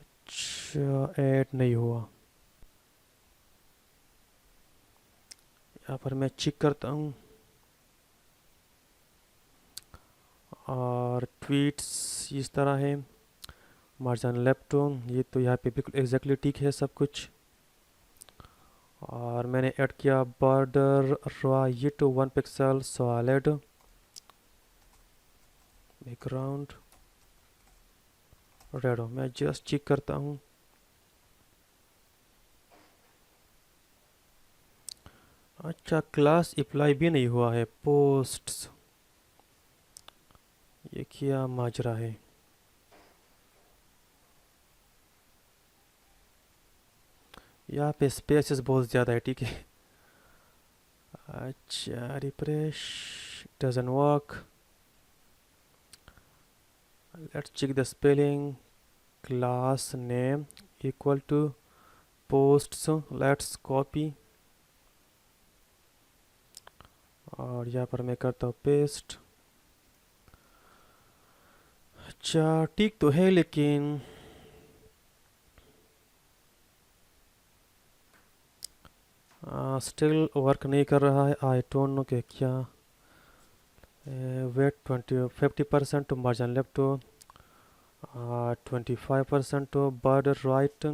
अच्छा, ऐड नहीं हुआ, यहाँ पर मैं चेक करता हूँ। और ट्वीट्स इस तरह है, मार्जिन लेफ्ट, ये तो यहाँ पे बिल्कुल एग्जैक्टली ठीक है सब कुछ। और मैंने ऐड किया border right 1 pixel solid background red. मैं जस्ट चेक करता हूँ। अच्छा, क्लास अप्लाई भी नहीं हुआ है पोस्ट्स, ये क्या माजरा है। यहाँ पे स्पेसेस बहुत ज़्यादा है, ठीक है। अच्छा, refresh doesn't work, let's check the spelling. Class name equal to posts, let's copy और यहाँ पर मैं करता हूँ पेस्ट। अच्छा, ठीक तो है लेकिन स्टिल वर्क नहीं कर रहा है। आई डोंट नो कि क्या। Width 50% to margin left to 25% to border right.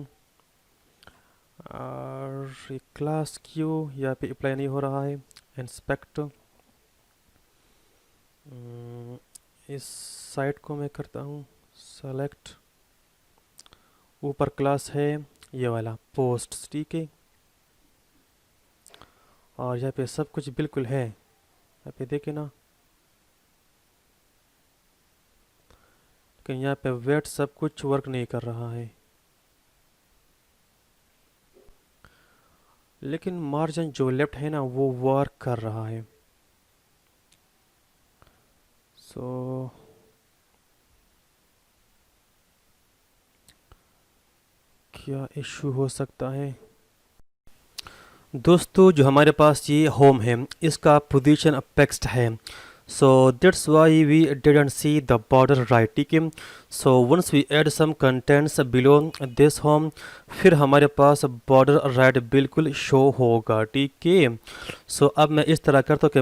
और क्लास क्यू यहाँ पे अप्लाई नहीं हो रहा है। इंस्पेक्ट इस साइट को मैं करता हूँ सेलेक्ट, ऊपर क्लास है ये वाला पोस्ट, ठीक है। और यहाँ पे सब कुछ बिल्कुल है, यहाँ पे देखे ना, लेकिन यहाँ पे वेट सब कुछ वर्क नहीं कर रहा है। लेकिन मार्जिन जो लेफ्ट है ना वो वर्क कर रहा है। सो क्या इशू हो सकता है। दोस्तों, जो हमारे पास ये होम है इसका पोजीशन अपेक्स्ड है, so that's why we didn't see the border right, ठीक है। so once we add some contents below this home, फिर हमारे पास border right बिल्कुल शो होगा, ठीक है। so अब मैं इस तरह करता हूँ कि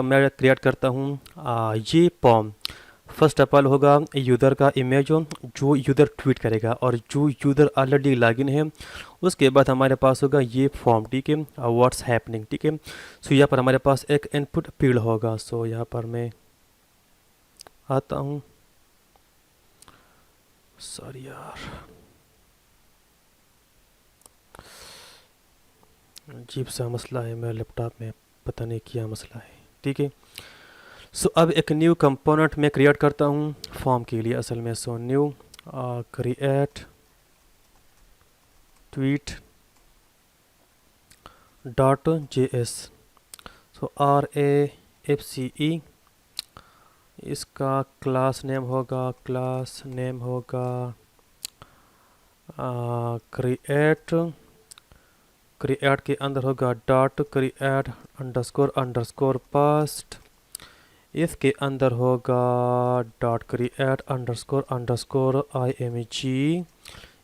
मैं क्रिएट करता हूँ ये फॉर्म। फर्स्ट ऑफ ऑल होगा यूज़र का इमेज जो यूज़र ट्वीट करेगा और जो यूज़र ऑलरेडी लॉगिन है। उसके बाद हमारे पास होगा ये फॉर्म, ठीक है, व्हाट्स हैपनिंग, ठीक है। सो यहाँ पर हमारे पास एक इनपुट फील्ड होगा। सो यहाँ पर मैं आता हूँ, सॉरी यार, अजीब सा मसला है मेरे लैपटॉप में, पता नहीं क्या मसला है, ठीक है। सो अब एक न्यू कंपोनेंट मैं क्रिएट करता हूँ फॉर्म के लिए असल में। So new create tweet dot J S. So RAFCE, इसका क्लास नेम होगा क्रिएट। क्रिएट के अंदर होगा dot create underscore underscore past. इसके अंदर होगा dot create underscore underscore IMG।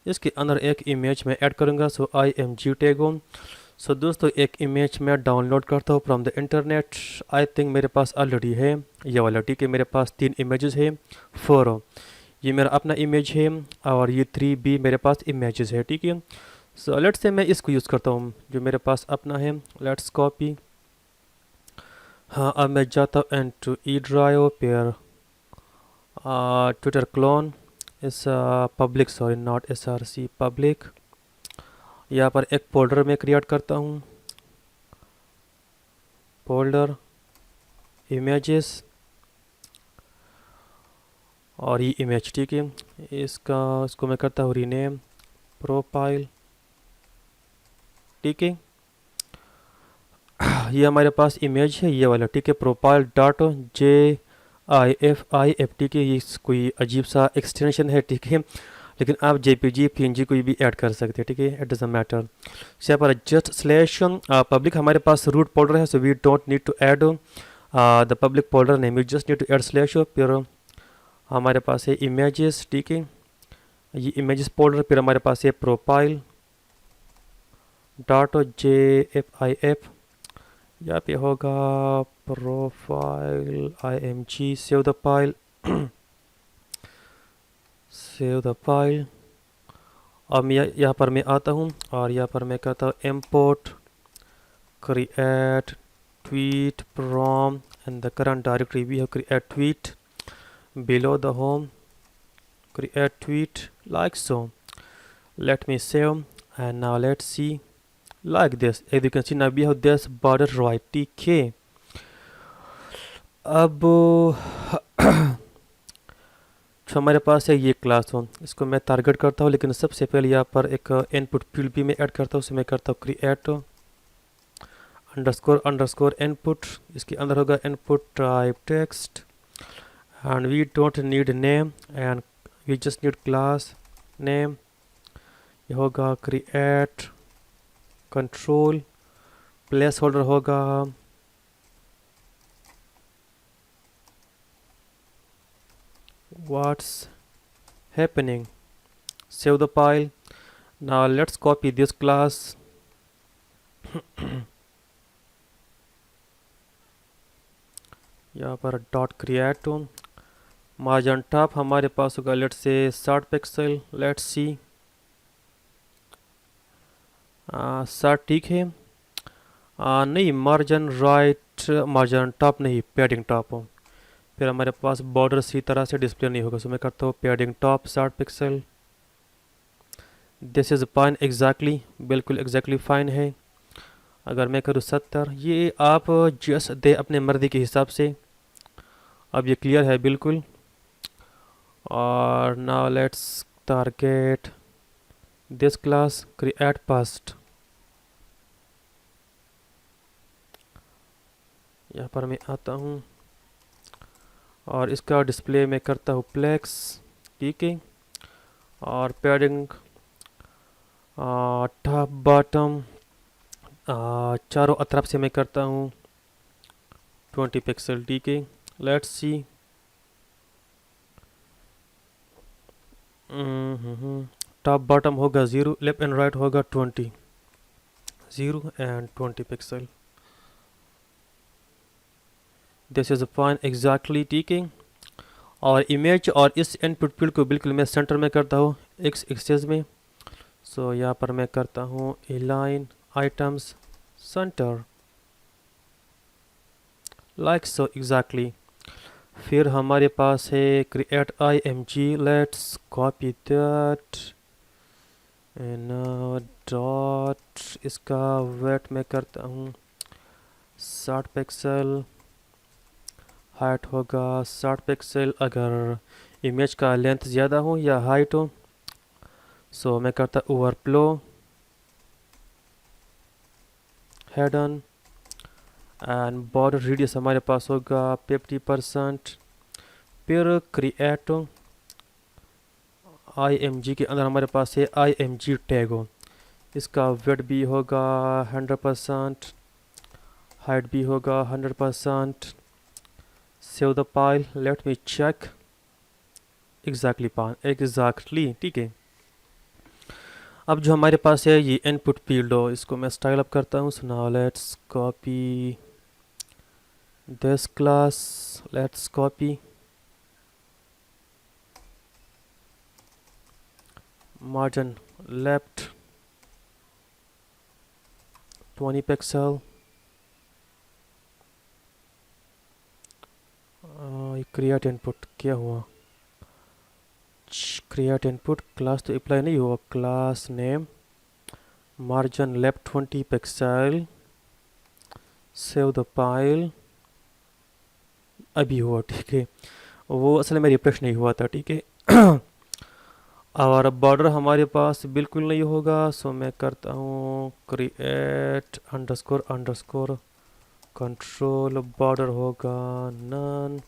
इसके अंदर एक इमेज मैं ऐड करूँगा, सो IMG टैग हो। सो दोस्तों एक इमेज मैं डाउनलोड करता हूँ from the internet. I think मेरे पास ऑलरेडी है ये वाला, ठीक है। मेरे पास 3 इमेजेस है, 4 हो। ये मेरा अपना इमेज है और ये 3 भी मेरे पास इमेजेस है, ठीक है। सो लेट्स से मैं इसको यूज़ करता हूँ जो मेरे पास अपना है। Let's copy. हाँ, अब मैं जाता हूँ into E drive pair Twitter clone इस public, sorry not SRC public. यहाँ पर एक फोल्डर में क्रिएट करता हूँ, फोल्डर इमेजेस और ये इमेज, ठीक है। इसको मैं करता हूँ रीनेम प्रोफाइल, ठीक है। ये हमारे पास इमेज है ये वाला, ठीक है। प्रोफाइल डॉट JIF ठीक है। ये कोई अजीब सा एक्सटेंशन है, ठीक है, लेकिन आप JPG PNG कोई भी ऐड कर सकते हैं, ठीक है। It doesn't matter. यहाँ पर जस्ट स्लैश पब्लिक हमारे पास रूट फोल्डर है, so we don't need to add the public folder name, you just need to add slash. फिर हमारे पास है इमेजेस, ठीक है, ये इमेजेस फोल्डर। फिर हमारे पास है प्रोफाइल डॉट JFIF, यहाँ पे होगा profile IMG। Save the file save the file. अब मैं यहाँ पर मैं आता हूँ और यहाँ पर मैं कहता हूँ import create tweet from and the current directory we have create tweet below the home, create tweet like so. Let me save and now let's see like this. As you can see now we have this border right, ठीक है। अब जो हमारे पास है ये class हो, इसको मैं टारगेट करता हूँ, लेकिन सबसे पहले यहाँ पर एक इनपुट फील्ड भी मैं ऐड करता हूँ। उसे मैं करता हूँ क्रिएट अंडरस्कोर अंडरस्कोर इनपुट। इसके अंदर होगा input type text and we don't need name and we just need class name. ये होगा क्रिएट कंट्रोल, प्लेस होल्डर होगा what's happening, save the file. Now let's copy this class यहाँ पर dot create margin top हमारे पास होगा let's say 60 pixel. Let's see 60, ठीक है। नहीं, मार्जिन राइट मार्जिन टॉप नहीं, पैडिंग टॉप हो। फिर हमारे पास बॉर्डर इसी तरह से डिस्प्ले नहीं होगा, सो मैं करता हूँ padding top 60 pixel. This is fine exactly, बिल्कुल एग्जैक्टली फाइन है। अगर मैं करूँ 70, ये आप जस्ट दे अपने मर्जी के हिसाब से। अब ये क्लियर है बिल्कुल। और now let's target this class create past. यहाँ पर मैं आता हूँ और इसका डिस्प्ले मैं करता हूँ फ्लेक्स, ठीक है। और पैडिंग टॉप बॉटम चारों अतरफ से मैं करता हूँ 20 पिक्सल, ठीक है। लेट्स सी टॉप बॉटम होगा 0, लेफ्ट एंड राइट होगा 20, 0 and 20 pixel. This is fine exactly, ठीक है। और इमेज और इस इनपुट फील्ड को बिल्कुल मैं सेंटर में करता हूँ एक्स एक्सेस में। सो यहाँ पर मैं करता हूँ align items centre like so exactly. फिर हमारे पास है create IMG। Let's copy that and dot, इसका वेट मैं करता हूँ 60 पिक्सल। हाइट होगा 60 पिक्सल। अगर इमेज का लेंथ ज़्यादा हो या हाइट हो, सो मैं करता overflow, Hayden and border radius हमारे पास होगा 50%। फिर क्रिएट IMG के अंदर हमारे पास है IMG टैग हो, इसका वेट भी होगा 100%, हाइट भी होगा 100%। Save the file, let me check exactly ठीक है। अब जो हमारे पास है ये इनपुट फील्ड हो, इसको मैं स्टाइल अप करता हूँ। सो now let's copy this class, let's copy margin left 20 pixel, create input क्या हुआ, create input क्लास तो अप्लाई नहीं हुआ, class name margin left 20 pixel, save the file, अभी हुआ ठीक है। वो असल में रिफ्रेश नहीं हुआ था ठीक है। और बॉर्डर हमारे पास बिल्कुल नहीं होगा, सो मैं करता हूँ create underscore underscore control, border होगा नन,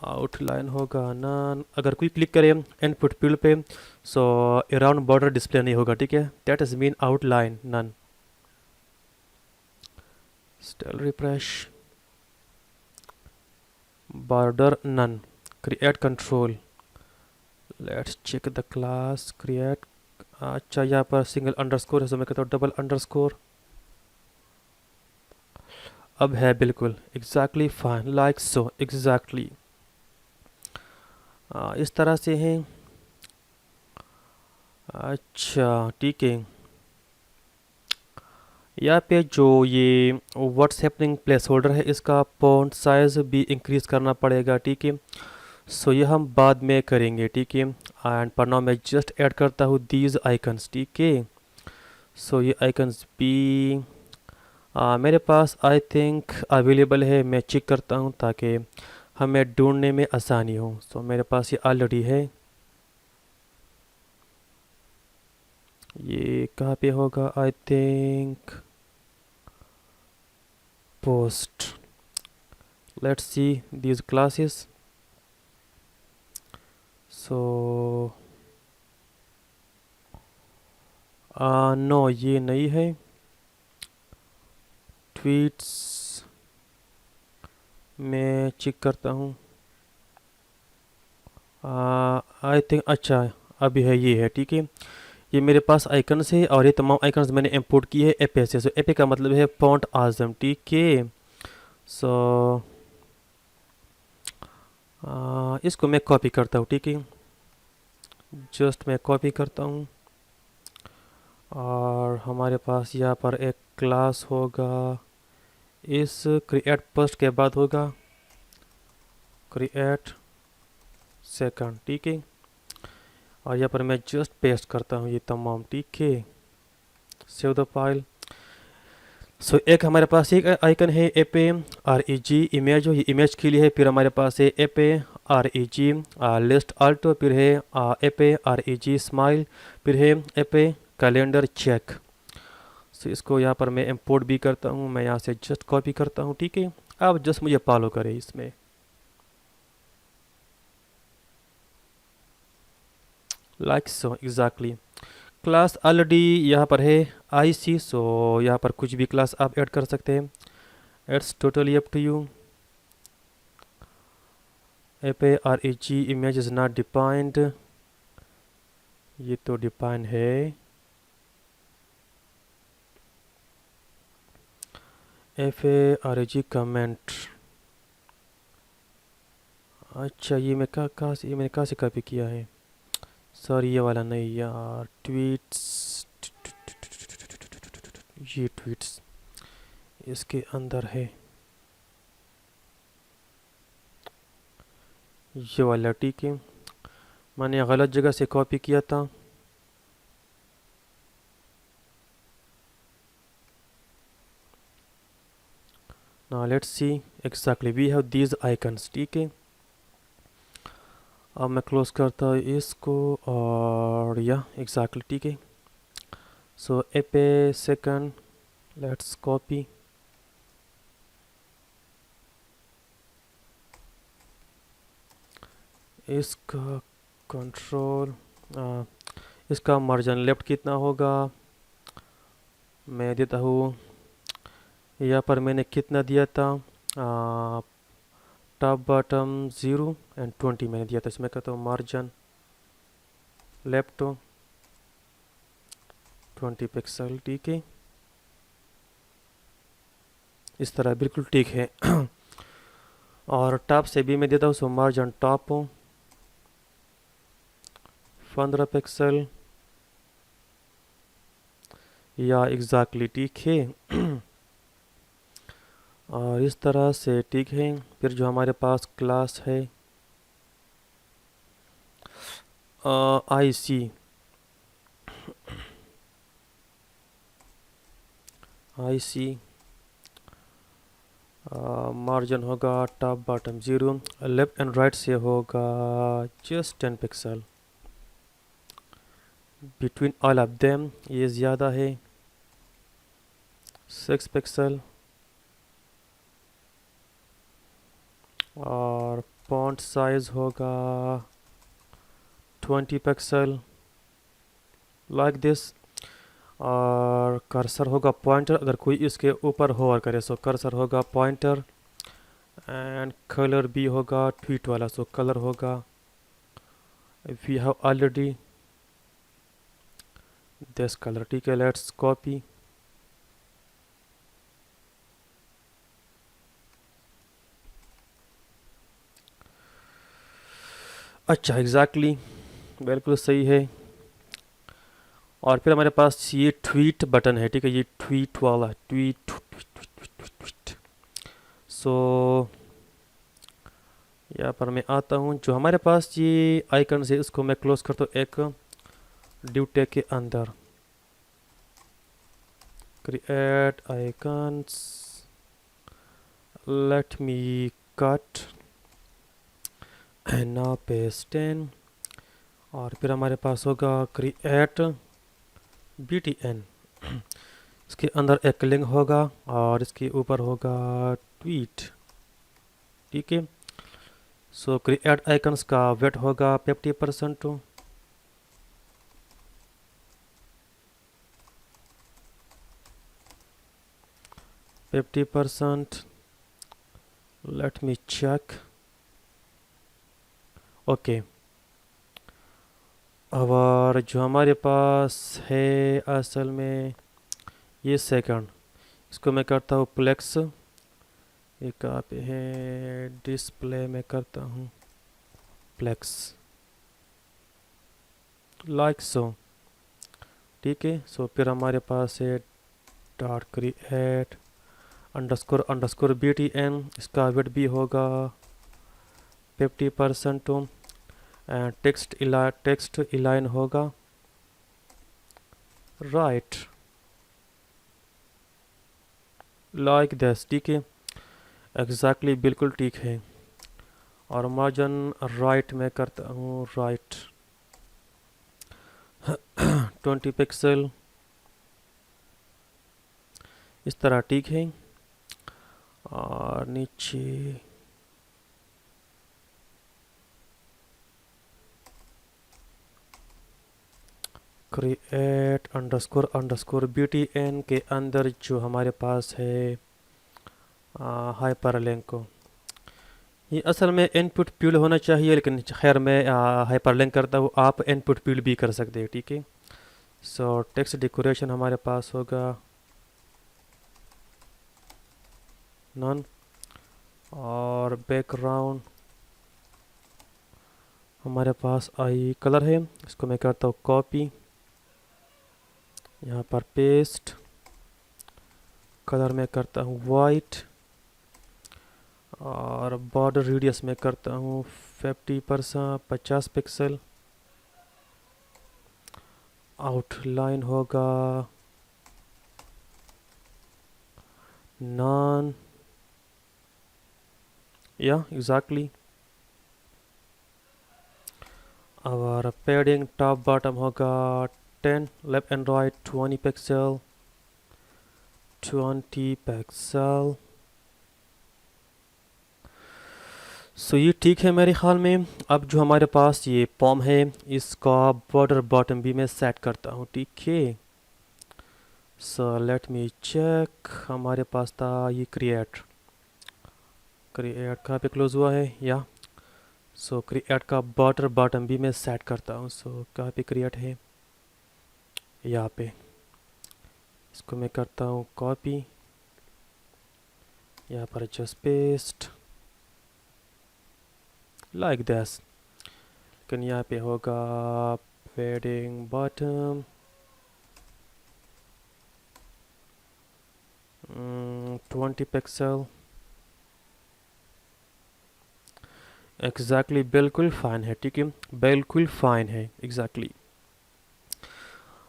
आउटलाइन होगा नन। अगर कोई क्लिक करे इनपुट फील्ड पे, सो अराउंड बॉर्डर डिस्प्ले नहीं होगा ठीक है, that is mean outline none. Still refresh, border none, create control, let's check the class create. अच्छा यहाँ पर सिंगल अंडरस्कोर है, तो मैं कहता हूँ डबल अंडरस्कोर। अब है बिल्कुल exactly fine, like so exactly इस तरह से है। अच्छा ठीक है, यहाँ पे जो ये व्हाट्स हैपनिंग प्लेस होल्डर है, इसका फॉन्ट साइज भी इंक्रीज करना पड़ेगा ठीक है। सो ये हम बाद में करेंगे ठीक है। एंड पर नाउ मैं जस्ट ऐड करता हूँ दीज आइकन्स ठीक है। सो ये आइकन्स भी मेरे पास आई थिंक अवेलेबल है, मैं चेक करता हूँ ताकि हमें ढूंढने में आसानी हो। सो मेरे पास ये ऑलरेडी है, ये कहाँ पे होगा, I think post, let's see these classes. So no ये नहीं है, ट्वीट्स मैं चेक करता हूँ। आई थिंक अच्छा अभी है, ये है ठीक है। ये मेरे पास आइकन्स है और ये तमाम आइकन्स मैंने इंपोर्ट किए हैं एपे से। सो एपे का मतलब है फॉन्ट आजम ठीक है। सो इसको मैं कॉपी करता हूँ ठीक है, जस्ट मैं कॉपी करता हूँ। और हमारे पास यहाँ पर एक क्लास होगा, इस क्रिएट फर्स्ट के बाद होगा क्रिएट सेकंड ठीक है। और यहाँ पर मैं जस्ट पेस्ट करता हूँ ये तमाम ठीक है। Save the file. सो एक हमारे पास एक आइकन है एपे REG इमेज हो, ये इमेज के लिए है। फिर हमारे पास है एपे REG लिस्ट आल्टो, फिर है एपे REG स्माइल, फिर है एपे कैलेंडर चेक। सो इसको यहाँ पर मैं इंपोर्ट भी करता हूँ, मैं यहाँ से जस्ट कॉपी करता हूँ ठीक है। अब जस्ट मुझे फॉलो करें इसमें, like so exactly. Class already यहाँ पर है IC, सो यहाँ पर कुछ भी क्लास आप ऐड कर सकते हैं, it's totally up to you. एपे REG image is not defined, ये तो डिफाइन है। एपे REG कमेंट, अच्छा ये मैं कहाँ से, ये मैंने कहाँ से कॉपी किया है, सॉरी ये वाला नहीं यार, ट्वीट्स, ये ट्वीट्स इसके अंदर है, ये वाला ठीक है। मैंने गलत जगह से कॉपी किया था। Let's see exactly we have these icons, ठीक है। अब मैं क्लोज करता हूँ इसको और या एग्जैक्टली, ठीक है। सो एपे सेकंड, लेट्स कॉपी, इसका कंट्रोल, इसका मार्जिन लेफ्ट कितना होगा मैं देता हूँ, यहाँ पर मैंने कितना दिया था, टॉप बॉटम 0 एंड 20 मैंने दिया था। इसमें कहता हूँ मार्जिन लेफ्ट 20 पिक्सल, ठीक है। इस तरह बिल्कुल ठीक है। और टॉप से भी मैं देता हूँ, सो मार्जिन टॉप 15 पिक्सल, या एग्जैक्टली ठीक है। और इस तरह से ठीक है। फिर जो हमारे पास क्लास है आई सी, आई सी मार्जिन होगा top bottom 0, left and right से होगा just 10 pixel, between all of them ये ज़्यादा है 6 पिक्सल, और फॉन्ट साइज होगा 20 पिक्सल लाइक दिस। और कर्सर होगा पॉइंटर, अगर कोई इसके ऊपर होवर करे सो कर्सर होगा पॉइंटर, एंड कलर भी होगा ट्वीट वाला, सो कलर होगा we have already this colour, ठीक है। लेट्स कॉपी, अच्छा एग्जैक्टली बिल्कुल सही है। और फिर हमारे पास ये ट्वीट बटन है, ठीक है, ये ट्वीट वाला ट्वीट ट्वीट। सो यहाँ पर मैं आता हूँ, जो हमारे पास ये आइकन है उसको मैं क्लोज करता हूँ एक डिव टैग के अंदर, create icons, let me cut and now paste in. और फिर हमारे पास होगा क्रिएट BTN, इसके अंदर एक लिंक होगा और इसके ऊपर होगा ट्वीट, ठीक है। सो क्रिएट आइकन्स का वेट होगा 50%, 50%, लेट मी चेक, ओके। और जो हमारे पास है असल में ये सेकंड, इसको मैं करता हूँ प्लेक्स, ये कहाँ पे है, डिस्प्ले में करता हूँ प्लेक्स, लाइक सो, ठीक है। सो फिर हमारे पास है dot create underscore underscore BTN, इसका वेट भी होगा 50%, एंड टेक्स्ट इलाइन होगा राइट लाइक दिस, ठीक है, एग्जैक्टली बिल्कुल ठीक है। और मार्जिन राइट में करता हूँ राइट 20 पिक्सल, इस तरह ठीक है। और नीचे क्रिएट अंडरस्कोर अंडरस्कोर BTN के अंदर जो हमारे पास है हाइपरलिंक को, ये असल में इनपुट फील्ड होना चाहिए, लेकिन खैर मैं हाइपरलिंक करता हूँ, आप इनपुट फील्ड भी कर सकते हैं, ठीक है। सो टेक्स्ट डेकोरेशन हमारे पास होगा नन, और बैकग्राउंड हमारे पास आई कलर है, इसको मैं करता हूँ कॉपी, यहाँ पर पेस्ट, कलर में करता हूँ वाइट, और बॉर्डर रेडियस में करता हूँ 50%, 50 पिक्सल, आउटलाइन होगा नॉन, या एग्जैक्टली। और पैडिंग टॉप बॉटम होगा 10, left and right 20 pixel, 20 pixel. So ये ठीक है मेरे ख्याल में। अब जो हमारे पास ये पॉम है, इसका बॉर्डर बॉटम भी मैं सेट करता हूँ, ठीक है। सो लेट मी चेक, हमारे पास था ये क्रिएट, क्रिएट कहाँ पे क्लोज हुआ है, या सो क्रिएट का बॉर्डर बॉटम भी मैं सेट करता हूँ। सो कहाँ पे क्रिएट है, यहाँ पे। इसको मैं करता हूँ कॉपी, यहाँ पर जस्ट पेस्ट लाइक दिस। लेकिन यहाँ पे होगा पैडिंग बॉटम 20 पिक्सल, एग्जैक्टली बिल्कुल फ़ाइन है, ठीक है, बिल्कुल फ़ाइन है एग्जैक्टली।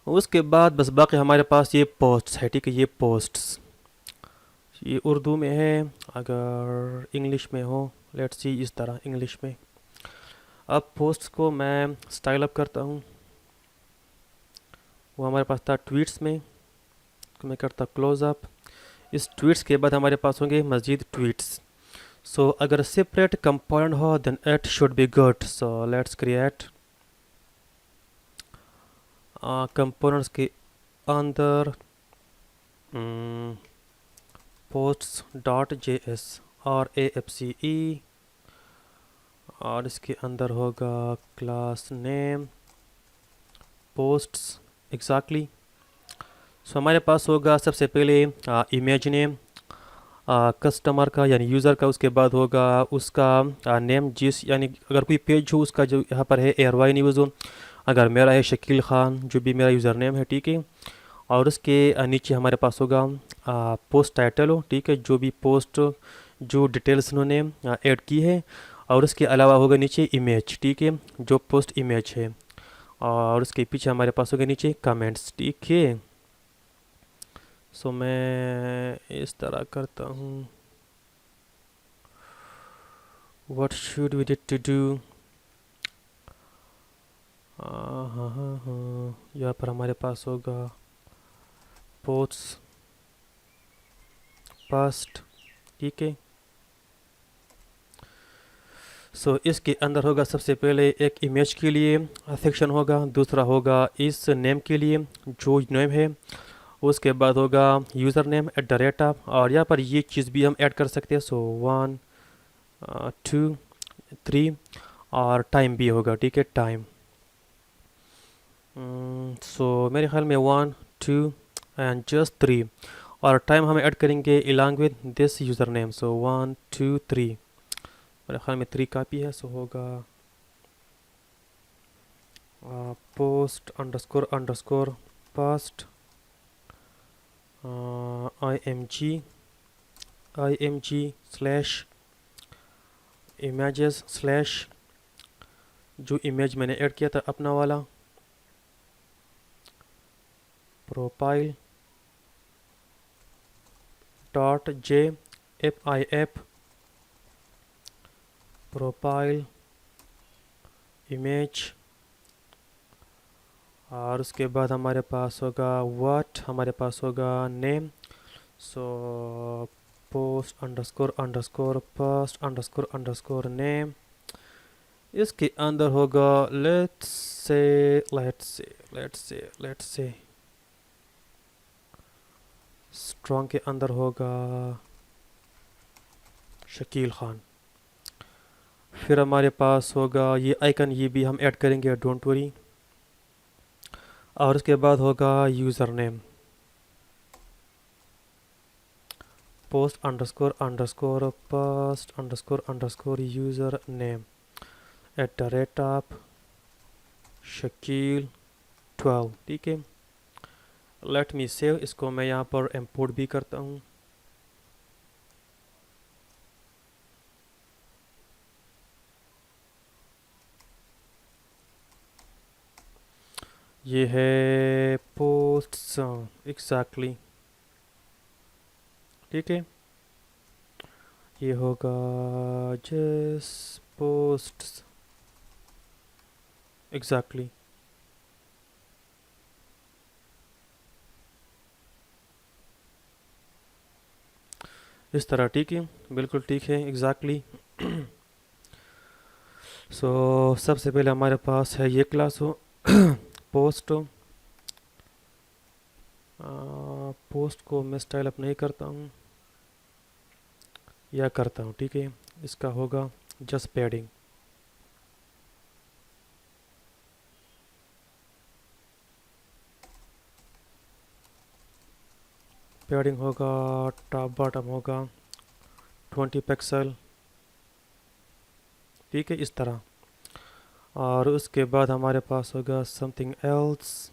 उसके बाद बस बाकी हमारे पास ये पोस्ट्स है, ठीक है। ये पोस्ट्स ये उर्दू में है, अगर इंग्लिश में हो लेट्स सी इस तरह इंग्लिश में। अब पोस्ट्स को मैं स्टाइल अप करता हूँ। वो हमारे पास था ट्वीट्स में, तो मैं करता क्लोज अप। इस ट्वीट्स के बाद हमारे पास होंगे मज़ीद ट्वीट्स। सो अगर सेपरेट कंपोनेंट हो then it should be good. So let's create components के अंदर पोस्ट्स डॉट जे एस और ए एफ सी ई, और इसके अंदर होगा क्लास नेम पोस्ट्स एग्जैक्टली। सो हमारे पास होगा सबसे पहले इमेज नेम कस्टमर का यानी यूज़र का, उसके बाद होगा उसका नेम, जिस यानी अगर कोई पेज हो उसका जो यहाँ पर है ARY न्यूज़ हो। अगर मेरा है शकील ख़ान जो भी मेरा यूज़र नेम है, ठीक है। और उसके नीचे हमारे पास होगा पोस्ट टाइटल हो, ठीक है, जो भी पोस्ट जो डिटेल्स उन्होंने ऐड की है। और उसके अलावा होगा नीचे इमेज, ठीक है, जो पोस्ट इमेज है। और उसके पीछे हमारे पास होगा नीचे कमेंट्स, ठीक है। सो मैं इस तरह करता हूँ, what should we did to do. हाँ हाँ हाँ, यहाँ पर हमारे पास होगा पोस्ट पास्ट, ठीक है। सो इसके अंदर होगा सबसे पहले एक इमेज के लिए सेक्शन होगा, दूसरा होगा इस नेम के लिए जो नेम है, उसके बाद होगा user name at the rate of, और यहाँ पर ये चीज़ भी हम ऐड कर सकते हैं। सो 1 2 3 और टाइम भी होगा, ठीक है, टाइम। सो मेरे ख्याल में 1 2 एंड जस्ट 3, और टाइम हम ऐड करेंगे along with this user name. सो 1 2 3, मेरे ख्याल में 3 कापी है। सो होगा post underscore underscore post I M G slash images slash जो इमेज मैंने ऐड किया था अपना वाला, profile dot J F I F profile image. और उसके बाद हमारे पास होगा व्हाट, हमारे पास होगा name. So post underscore underscore post underscore underscore name. इसके अंदर होगा लेट्स से स्ट्रॉन्ग के अंदर होगा शकील ख़ान। फिर हमारे पास होगा ये आइकन, ये भी हम ऐड करेंगे, डोंट वरी। और उसके बाद होगा user name post underscore underscore post underscore underscore user name at the rate of Shakeel 12, ठीक है। लेट मी सेव, इसको मैं यहाँ पर इंपोर्ट भी करता हूँ। ये है पोस्ट एग्जैक्टली, ठीक है। ये होगा जस पोस्ट एग्जैक्टली। इस तरह ठीक है, बिल्कुल ठीक है, एग्जैक्टली। सो सबसे पहले हमारे पास है ये क्लास हो पोस्ट। पोस्ट को मैं स्टाइल अप नहीं करता हूँ, या करता हूँ, ठीक है। इसका होगा जस्ट पैडिंग। पैडिंग होगा, टॉप बॉटम होगा 20 पिक्सल, ठीक है, इस तरह। और उसके बाद हमारे पास होगा समथिंग एल्स।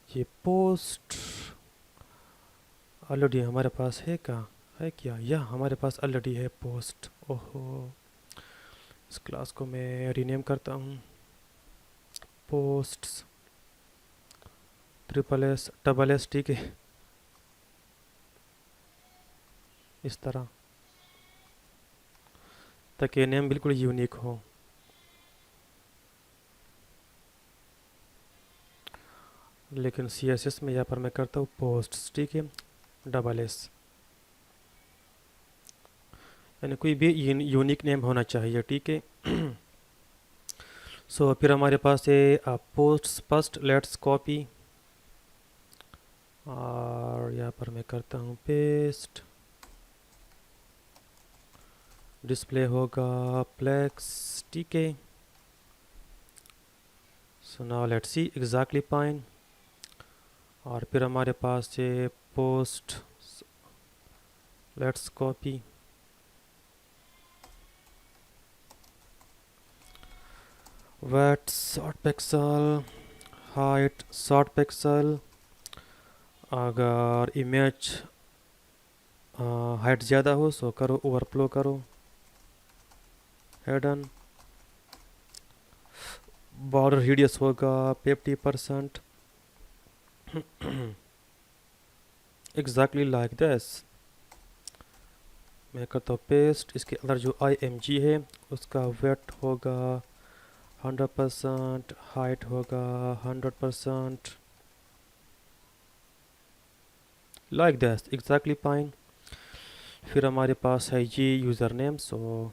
ये पोस्ट ऑलरेडी हमारे पास है, क्या है, क्या या हमारे पास ऑलरेडी है पोस्ट। ओहो, इस क्लास को मैं रीनेम करता हूँ, posts triple S double S, ठीक है, इस तरह, ताकि नेम बिल्कुल यूनिक हो। लेकिन सी एस एस में यहाँ पर मैं करता हूँ पोस्ट्स, ठीक है, डबल एस, यानी कोई भी यूनिक नेम होना चाहिए, ठीक है। सो फिर हमारे पास है पोस्ट फर्स्ट, लेट्स कॉपी, और यहाँ पर मैं करता हूँ पेस्ट। डिस्प्ले होगा प्लेक्स, ठीक है। So now let's see exactly fine. और फिर हमारे पास है post let's copy, width short pixel, height short pixel. अगर इमेज हाइट ज़्यादा हो सो करो ओवरफ्लो करो, हिडन। बॉर्डर रेडियस होगा 50%, एग्जैक्टली लाइक दिस। मैं करता हूँ पेस्ट। इसके अंदर जो आई एम जी है उसका वेट होगा 100%, हाइट होगा 100%, लाइक दिस, एग्जैक्टली फाइन। फिर हमारे पास है ये यूज़र नेम। सो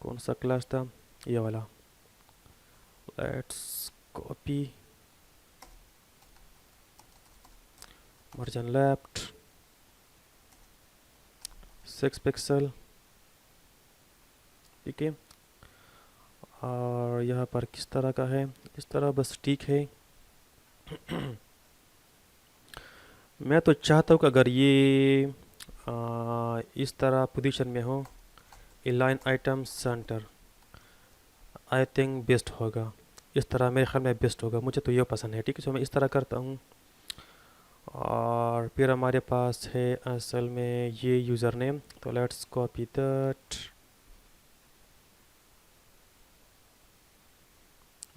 कौन सा क्लास था, ये वाला, let's copy, margin left 6 pixel, ठीक है। और यहाँ पर किस तरह का है, इस तरह, बस ठीक है। मैं तो चाहता हूँ कि अगर ये इस तरह पोजीशन में हो, align item centre, I think best होगा। इस तरह मेरे ख्याल में बेस्ट होगा, मुझे तो ये पसंद है, ठीक है। सो मैं इस तरह करता हूँ। और फिर हमारे पास है असल में ये यूज़र नेम, तो लेट्स कॉपी दैट।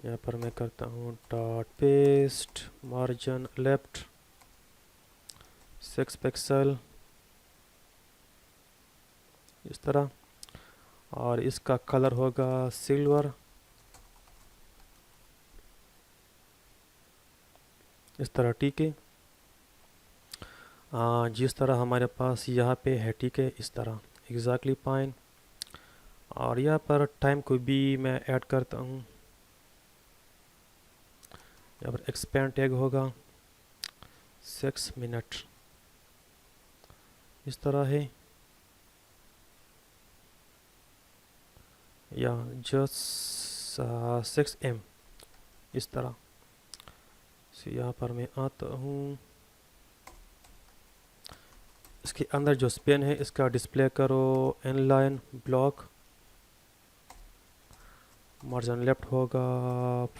यहाँ पर मैं करता हूँ dot paste, margin left 6 pixel, इस तरह। और इसका कलर होगा सिल्वर, इस तरह, ठीक है। जिस तरह हमारे पास यहाँ पे है, ठीक है, इस तरह, एग्जैक्टली फाइन। और यहाँ पर टाइम को भी मैं ऐड करता हूँ। यहाँ पर एक्सपेंड टैग होगा 6 मिनट, इस तरह है, या जस्ट 6 M, इस तरह से। यहाँ पर मैं आता हूँ, इसके अंदर जो स्पेन है इसका डिस्प्ले करो इनलाइन ब्लॉक, मार्जिन लेफ्ट होगा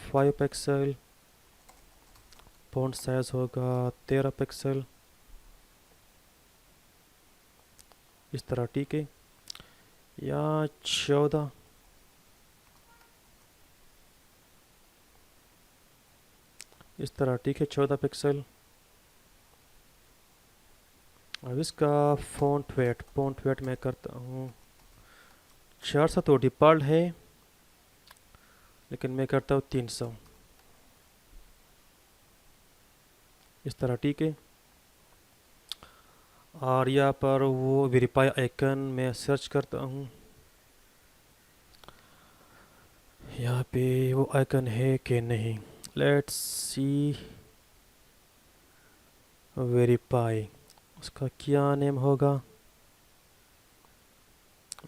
5 पिक्सल, फॉन्ट साइज होगा 13 पिक्सल, इस तरह, ठीक है, या 14, इस तरह, ठीक है, 14 पिक्सल। अब इसका फ़ॉन्ट वेट मैं करता हूँ 400 तो डिफ़ॉल्ट है, लेकिन मैं करता हूँ 300 इस तरह, ठीक है। और यहाँ पर वो वेरीफाई आइकन मैं सर्च करता हूँ, यहाँ पे वो आइकन है कि नहीं। लेट्स सी वेरीफाई, उसका क्या नेम होगा।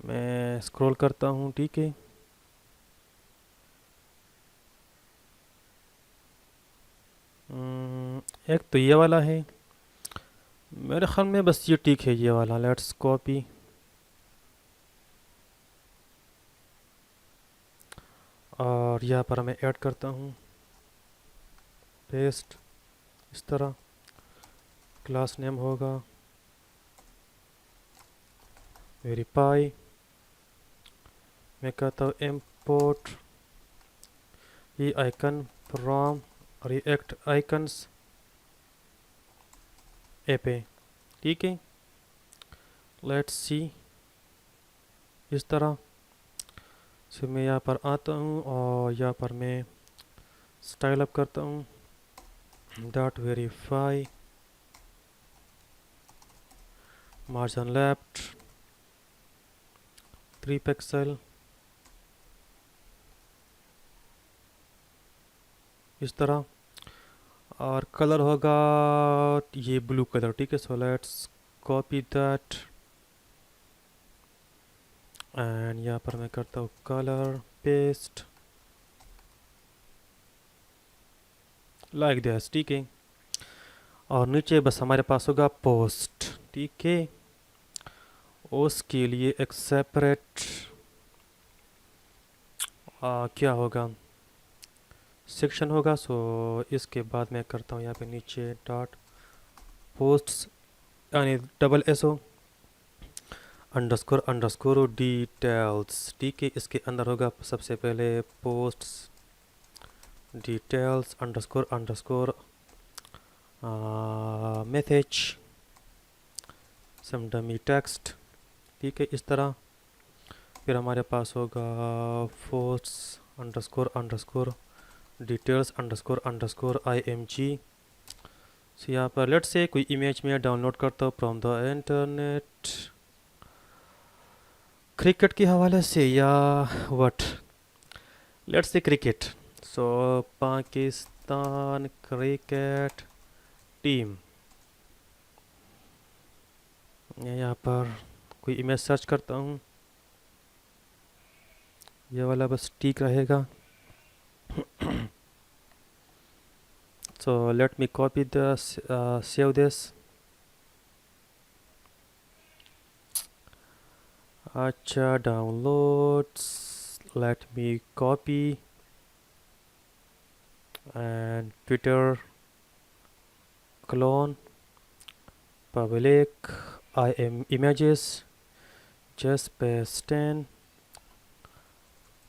मैं स्क्रॉल करता हूँ, ठीक है। एक तो ये वाला है, मेरे ख्याल में बस ये ठीक है, ये वाला। लेट्स कॉपी और यहाँ पर मैं ऐड करता हूँ, पेस्ट इस तरह। क्लास नेम होगा वेरीफाई। मैं कहता हूँ इम्पोर्ट ये आइकन फ्रॉम रिएक्ट आइकन्स एपे, ठीक है। लेट्स सी इस तरह से मैं यहाँ पर आता हूँ और यहाँ पर मैं स्टाइल अप करता हूँ, dot verify, margin left 3 pixel इस तरह। और कलर होगा ये ब्लू कलर, ठीक है। So let's copy that and यहाँ पर मैं करता हूँ कलर पेस्ट लाइक दिस, ठीक है। और नीचे बस हमारे पास होगा पोस्ट, ठीक है। उसके लिए एक सेपरेट क्या होगा, सेक्शन होगा। सो इसके बाद मैं करता हूँ यहाँ पे नीचे डॉट पोस्ट्स यानी double S O underscore details, ठीक है। इसके अंदर होगा सबसे पहले posts details underscore message some dummy text, ठीक है, इस तरह। फिर हमारे पास होगा posts underscore details underscore IMG। So यहाँ पर लेट्स से कोई इमेज में डाउनलोड करता हूँ फ्रॉम द इंटरनेट, क्रिकेट के हवाले से या what. Let's say cricket. So Pakistan cricket team, यहाँ पर कोई इमेज सर्च करता हूँ, ये वाला बस ठीक रहेगा। So let me copy this, save this। अच्छा downloads, let me copy and Twitter clone public images just paste in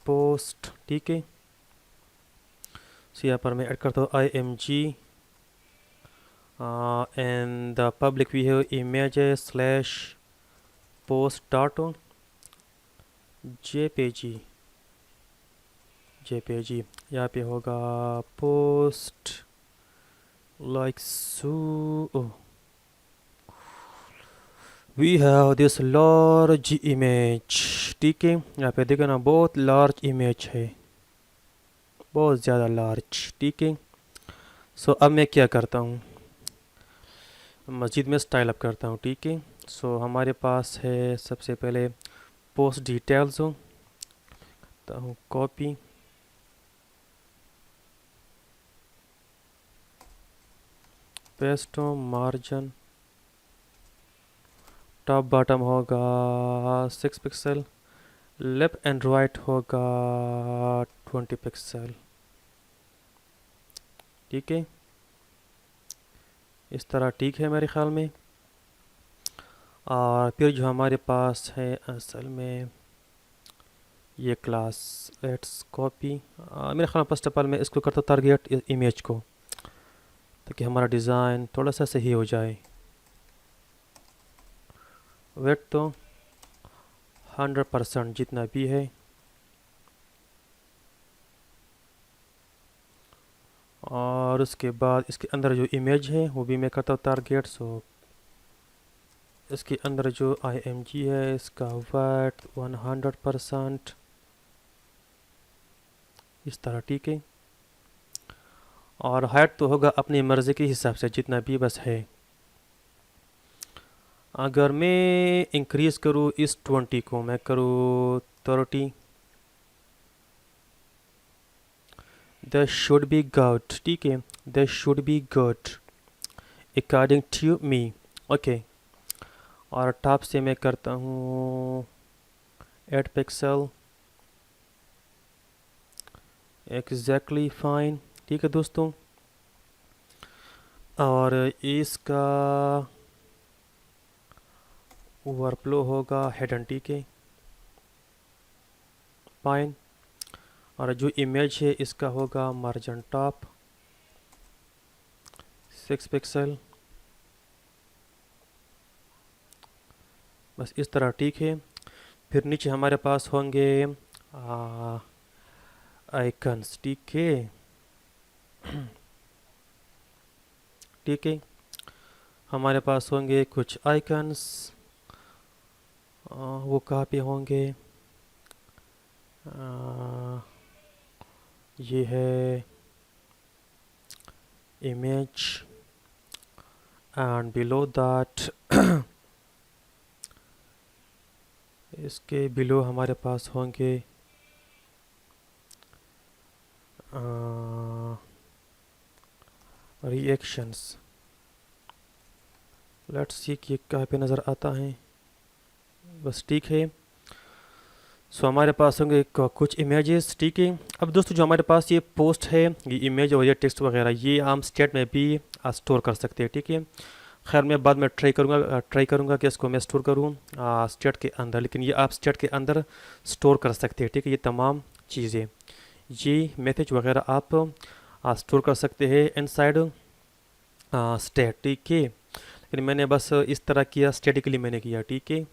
post, ठीक है। So यहाँ पर मैं ऐड करता हूँ IMG and the public we have images slash post dot jpg यहाँ पे होगा post like so। oh, we have this large image, ठीक है। यहाँ पे देखो ना, बहुत लार्ज इमेज है, बहुत ज़्यादा लार्ज, ठीक है। सो अब मैं क्या करता हूँ, मस्जिद में स्टाइल अप करता हूँ, ठीक है। सो हमारे पास है सबसे पहले पोस्ट डिटेल्स हो, करता हूँ कॉपी, पेस्ट हो, मार्जिन टॉप बॉटम होगा 6 पिक्सल, लेफ्ट एंड राइट होगा 20 पिक्सल, ठीक है। इस तरह ठीक है मेरे ख्याल में। और फिर जो हमारे पास है असल में ये क्लास, लेट्स कॉपी। मेरे ख्याल में फर्स्ट ऑफ ऑल मैं इसको करता हूँ टारगेट इमेज को, ताकि हमारा डिज़ाइन थोड़ा सा सही हो जाए। वेट तो 100% जितना भी है। और उसके बाद इसके अंदर जो इमेज है वो भी मैं करता हूँ टारगेट। सो इसके अंदर जो IMG है इसका वेट 100% इस तरह, ठीक है। और हाइट तो होगा अपनी मर्ज़ी के हिसाब से जितना भी बस है। अगर मैं इंक्रीज़ करूँ इस 20 को, मैं करूँ 30, द शुड बी गुड, ठीक है, the should be good according to me, okay. और टॉप से मैं करता हूँ 8 पिक्सल, एग्जैक्टली फाइन, ठीक है दोस्तों। और इसका ओवरफ्लो होगा हेडन, ठीक है, फाइन। और जो इमेज है इसका होगा मार्जिन टॉप 6 पिक्सल, बस इस तरह, ठीक है। फिर नीचे हमारे पास होंगे आइकन्स, ठीक है, ठीक है। हमारे पास होंगे कुछ आइकन्स, वो कहाँ पे होंगे, आ, ये है इमेज एंड बिलो दैट इसके बिलो हमारे पास होंगे रिएक्शंस। लेट्स सी कि कहाँ पे नज़र आता है, बस ठीक है। सो हमारे पास होंगे कुछ इमेजेस, ठीक है। अब दोस्तों जो हमारे पास ये पोस्ट है, ये इमेज और ये टेक्स्ट वगैरह, ये हम स्टेट में भी स्टोर कर सकते हैं, ठीक है। खैर मैं बाद में ट्राई करूँगा कि इसको मैं स्टोर करूँ स्टेट के अंदर, लेकिन ये आप स्टेट के अंदर स्टोर कर सकते हैं, ठीक है। ये तमाम चीज़ें, ये मैसेज वगैरह आप स्टोर कर सकते हैं इनसाइड स्टेट, ठीक है। लेकिन मैंने बस इस तरह किया, स्टेटिकली मैंने किया, ठीक है।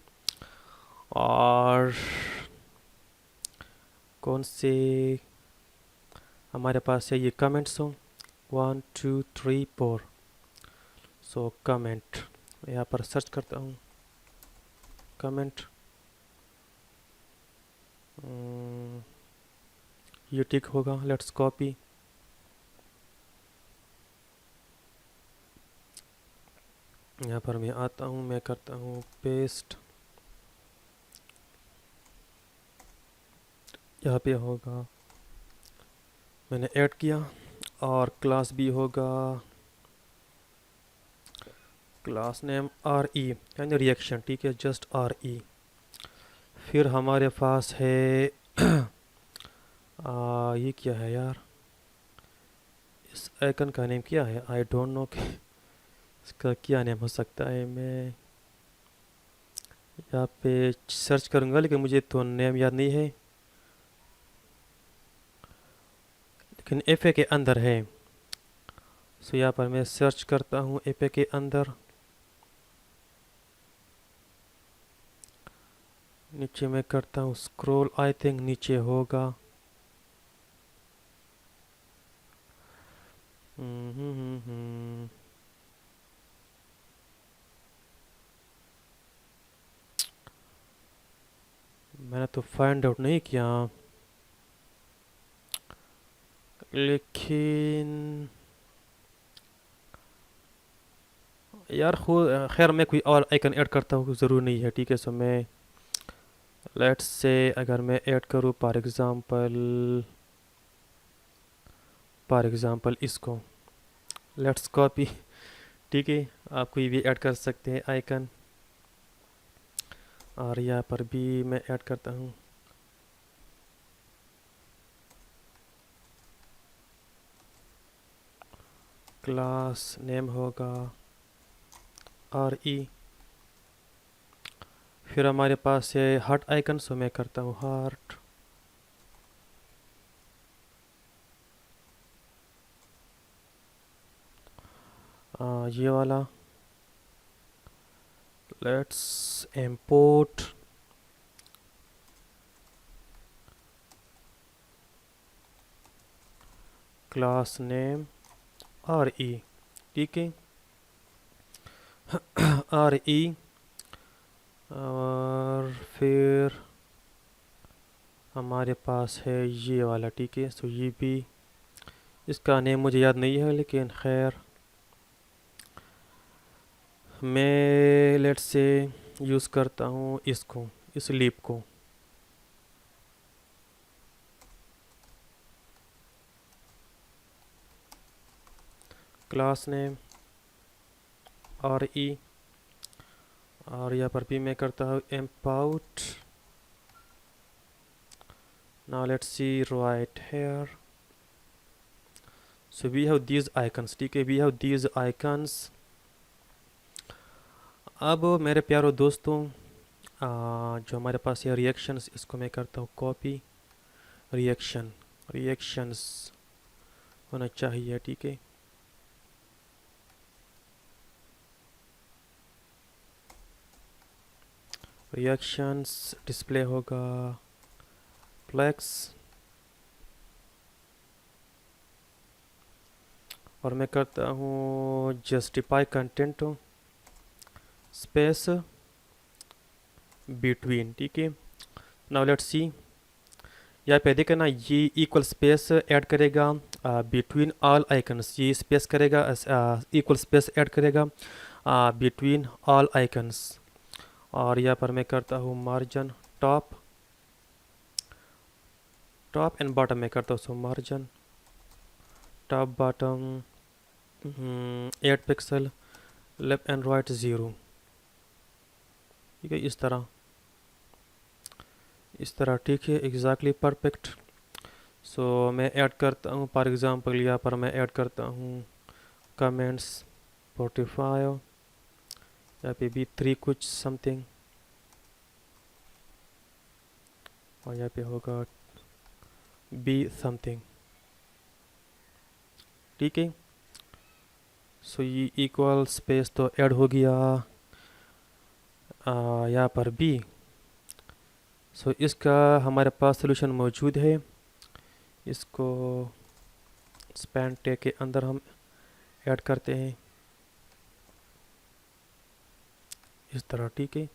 और कौन से हमारे पास है, ये कमेंट्स हो 1 2 3 4। सो कमेंट यहाँ पर सर्च करता हूँ, कमेंट, ये टिक होगा, लेट्स कॉपी। यहाँ पर मैं आता हूँ, मैं करता हूँ पेस्ट, यहाँ पे होगा, मैंने ऐड किया। और क्लास भी होगा, क्लास नेम RE यानी रिएक्शन, ठीक है, जस्ट RE। फिर हमारे पास है ये क्या है यार, इस आइकन का नेम क्या है, आई डोंट नो कि इसका क्या नेम हो सकता है। मैं यहाँ पे सर्च करूँगा लेकिन मुझे तो नेम याद नहीं है, लेकिन FA के अंदर है। सो यहाँ पर मैं सर्च करता हूँ FA के अंदर, नीचे मैं करता हूँ स्क्रॉल, आई थिंक नीचे होगा। मैंने तो फाइंड आउट नहीं किया, लेकिन यार खैर मैं कोई और आइकन ऐड करता हूँ, ज़रूर नहीं है, ठीक है। सो मैं लेट्स से अगर मैं ऐड करूँ फॉर एग्ज़ाम्पल इसको, लेट्स कॉपी, ठीक है। आप कोई भी ऐड कर सकते हैं आइकन, और यहाँ पर भी मैं ऐड करता हूँ, क्लास नेम होगा RE। फिर हमारे पास है हार्ट आइकन, सो मैं करता हूँ हार्ट, ये वाला, let's import class name re, ठीक है, re, और फिर हमारे पास है ये वाला, ठीक है। सो ये भी, इसका नेम मुझे याद नहीं है, लेकिन खैर मैं लेट्स से यूज़ करता हूँ इसको, इस लीप को। क्लास नेम re, और यहाँ पर भी मैं करता हूँ import. Now let's see right here. So we have these icons, ठीक है, we have these icons. अब मेरे प्यारो दोस्तों, जो हमारे पास ये रिएक्शंस, इसको मैं करता हूँ कॉपी। रिएक्शंस होना चाहिए, ठीक है। रिएक्शंस डिस्प्ले होगा फ्लेक्स, और मैं करता हूँ जस्टिफाई कंटेंट स्पेस बिटवीन, ठीक है। नाउ लेट्स सी, यहाँ पे देखे ना, ये इक्वल स्पेस ऐड करेगा बिटवीन ऑल आइकन्स, ये स्पेस करेगा, इक्वल स्पेस ऐड करेगा बिटवीन ऑल आइकन्स। और यहाँ पर मैं करता हूँ मार्जिन टॉप एंड बॉटम में करता हूँ। So margin top bottom 8 pixel, left and right 0, ठीक है। इस तरह ठीक है, एग्जैक्टली परफेक्ट। सो मैं ऐड करता हूँ, फॉर एग्जांपल यहाँ पर मैं ऐड करता हूँ कमेंट्स 45, यहाँ पे भी 3 कुछ समथिंग, और यहाँ पे होगा बी समथिंग, ठीक है। सो ये इक्वल स्पेस तो ऐड हो गया यहाँ पर भी। सो इसका हमारे पास सोल्यूशन मौजूद है, इसको स्पैन टैग के अंदर हम ऐड करते हैं इस तरह, ठीक है।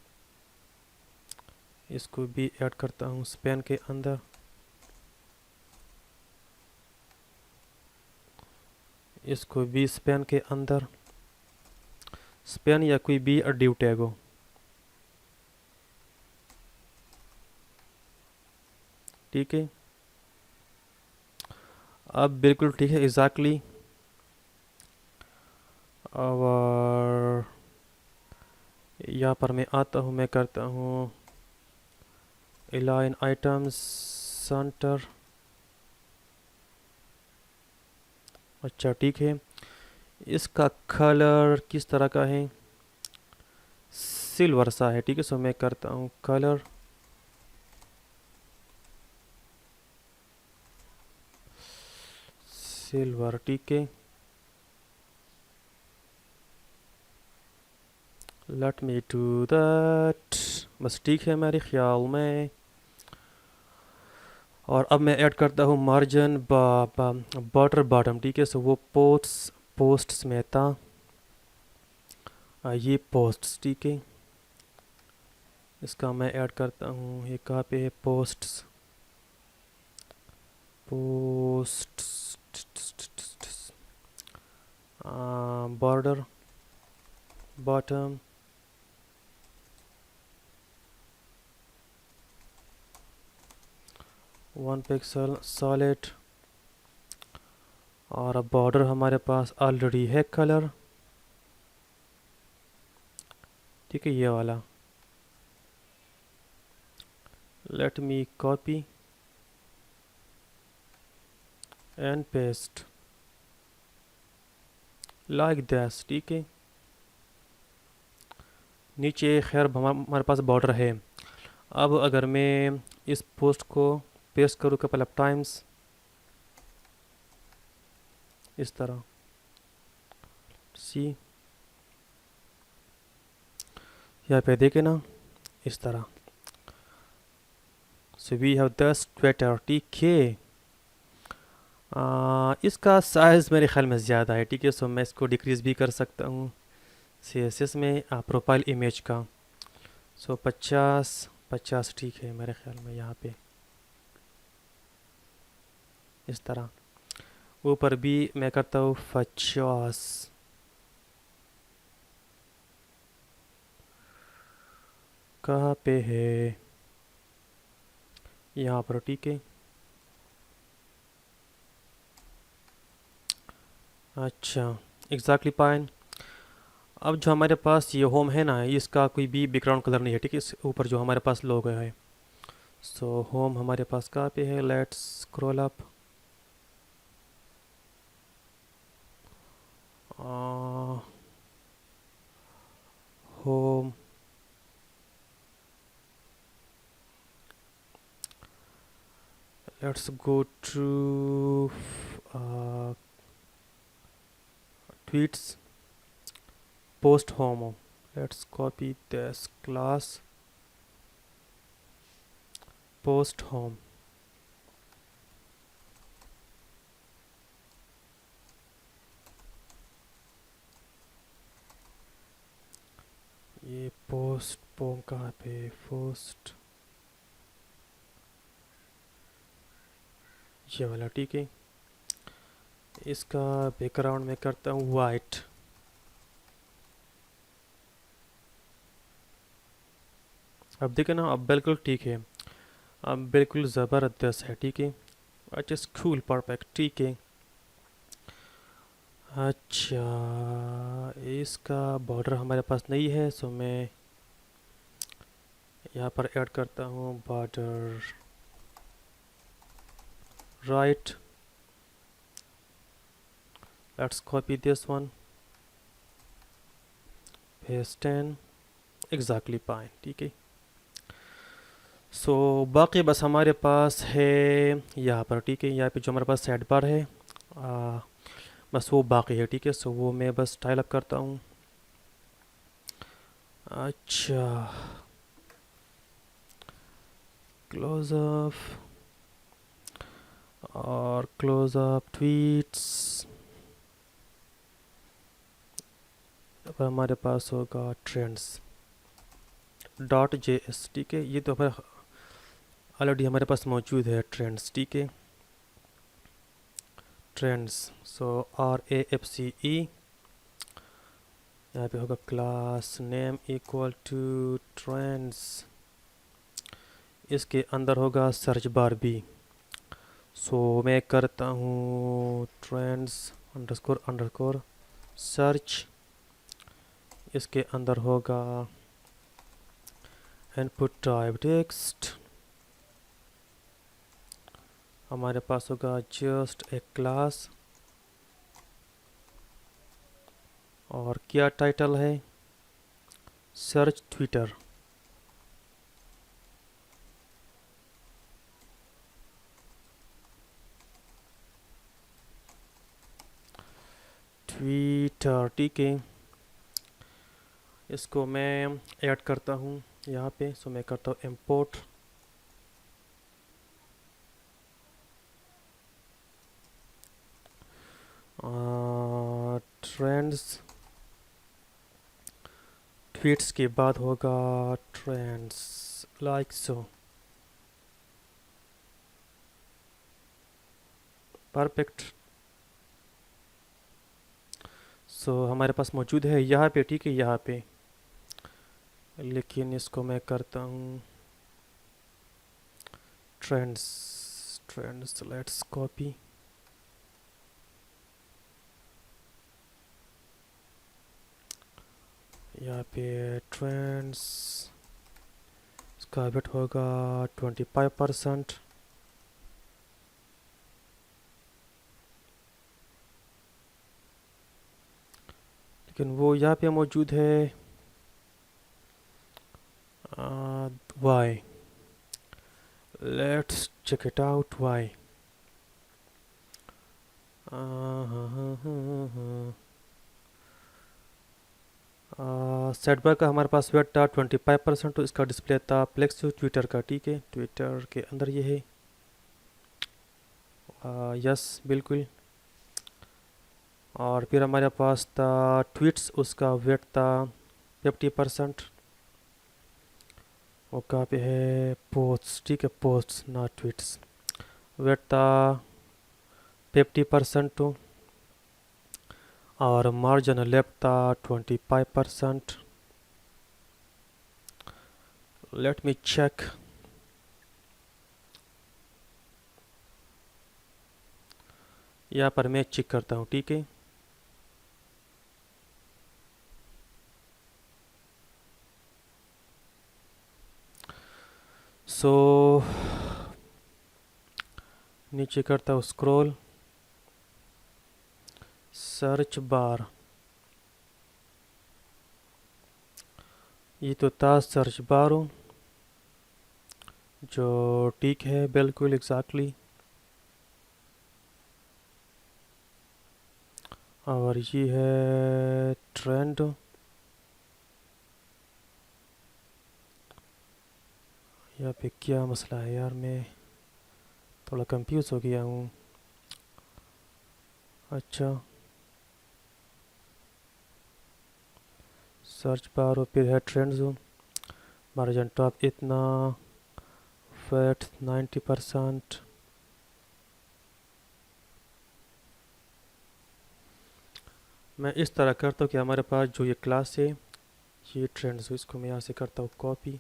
इसको भी ऐड करता हूँ स्पैन के अंदर, इसको भी स्पैन के अंदर, स्पैन या कोई भी डिव टैग हो, ठीक है। अब बिल्कुल ठीक है, एग्जैक्टली। और यहाँ पर मैं आता हूँ, मैं करता हूँ अलाइन आइटम्स सेंटर, अच्छा ठीक है। इसका कलर किस तरह का है, सिल्वर सा है, ठीक है। सो मैं करता हूँ कलर सिल्वर, ठीक है। लेट मी डू दैट, बस ठीक है मेरे ख्याल में। और अब मैं ऐड करता हूँ मार्जिन बॉर्डर बॉटम, ठीक है। सो वो पोस्ट्स में था, ये पोस्ट्स, ठीक है। इसका मैं ऐड करता हूँ, ये कहाँ पे है, posts border bottom, one pixel solid, और अब बॉर्डर हमारे पास ऑलरेडी है कलर, ठीक है, ये वाला। Let me copy and paste like this, ठीक है। नीचे खैर हमारे पास बॉर्डर है। अब अगर मैं इस पोस्ट को पेस्ट करूँ कपल ऑफ टाइम्स इस तरह, सी यहाँ पे देखे ना, इस तरह। So we have the sweater, ठीक है। इसका साइज़ मेरे ख्याल में ज़्यादा है, ठीक है। सो मैं इसको डिक्रीज़ भी कर सकता हूँ CSS में प्रोफाइल इमेज का। सो 50 ठीक है मेरे ख्याल में। यहाँ पे इस तरह ऊपर भी मैं करता हूँ 50। कहाँ पे है? यहाँ पर, ठीक है। अच्छा, एग्जैक्टली पाइन। अब जो हमारे पास ये होम है ना, इसका कोई भी बैकग्राउंड कलर नहीं है, ठीक है। इस ऊपर जो हमारे पास लोगो है। सो होम हमारे पास कहाँ पे है? Let's scroll up. Home, let's go to tweets, post home. Let's copy this class, post home. ये पोस्ट पोम कहाँ पे? पोस्ट, ये वाला, ठीक है। इसका बैकग्राउंड में करता हूँ वाइट। अब देखे ना, अब बिल्कुल ठीक है। अब बिल्कुल ज़बरदस्त है, ठीक है। अच्छा, कूल, परफेक्ट, ठीक है। अच्छा, इसका बॉर्डर हमारे पास नहीं है, सो मैं यहाँ पर ऐड करता हूँ border right. Let's copy this one, paste 10, exactly pine, ठीक है। सो बाकी बस हमारे पास है यहाँ पर, ठीक है। यहाँ पे जो हमारे पास साइड बार है, आ, बस वो बाकी है, ठीक है। सो वो मैं बस स्टाइल अप करता हूँ। अच्छा, क्लोज अप और क्लोज अप ट्वीट्स। अब हमारे पास होगा ट्रेंड्स डॉट JS, ठीक है। ये तो हमारे ऑलरेडी हमारे पास मौजूद है, ट्रेंड्स, ठीक है। Trends, so RAFCE। यहाँ पे होगा class name equal to trends. इसके अंदर होगा सर्च बार भी। सो मैं करता हूँ ट्रेंड्स अंडरस्कोर अंडरस्कोर सर्च। इसके अंदर होगा इनपुट टाइप टेक्स्ट। हमारे पास होगा जस्ट एक क्लास, और क्या टाइटल है? Search Twitter. ट्विटर, ठीक है। इसको मैं ऐड करता हूँ यहाँ पे। सो मैं करता हूँ इम्पोर्ट ट्रेंड्स। ट्वीट्स के बाद होगा ट्रेंड्स, लाइक सो, परफेक्ट। सो हमारे पास मौजूद है यहाँ पे, ठीक है, यहाँ पे। लेकिन इसको मैं करता हूँ ट्रेंड्स, ट्रेंड्स, लेट्स कॉपी। यहाँ पे ट्रेंड्स, इसका वेट होगा 25%। लेकिन वो यहाँ पे मौजूद है why. Let's check it out why. Sidebar का हमारे पास वेट था 25%, तो इसका डिस्प्ले था प्लेक्स ट्विटर का। ठीक है, ट्विटर के अंदर ये है। यस, बिल्कुल। और फिर हमारे पास था ट्वीट्स, उसका वेट था 50%। वो कहाँ पे है? पोस्ट, ठीक है, पोस्ट ना ट्वीट्स। वेट था 50% टू। और मार्जिन लेफ्ट था 25%। Let me check. यहाँ पर मैं चेक करता हूँ। ठीक है, सो नीचे करता हूँ स्क्रॉल। सर्च बार, ये तो था सर्च बार जो ठीक है, बिल्कुल एग्जैक्टली। और ये है ट्रेंड। यहाँ पे क्या मसला है यार, मैं थोड़ा कंफ्यूज हो गया हूँ। अच्छा, सर्च बार और फिर है ट्रेंड जोन। मार्जिन टॉप इतना, फैट 90%। मैं इस तरह करता हूँ कि हमारे पास जो ये क्लास है, ये ट्रेंड्स, इसको मैं यहाँ से करता हूँ कॉपी।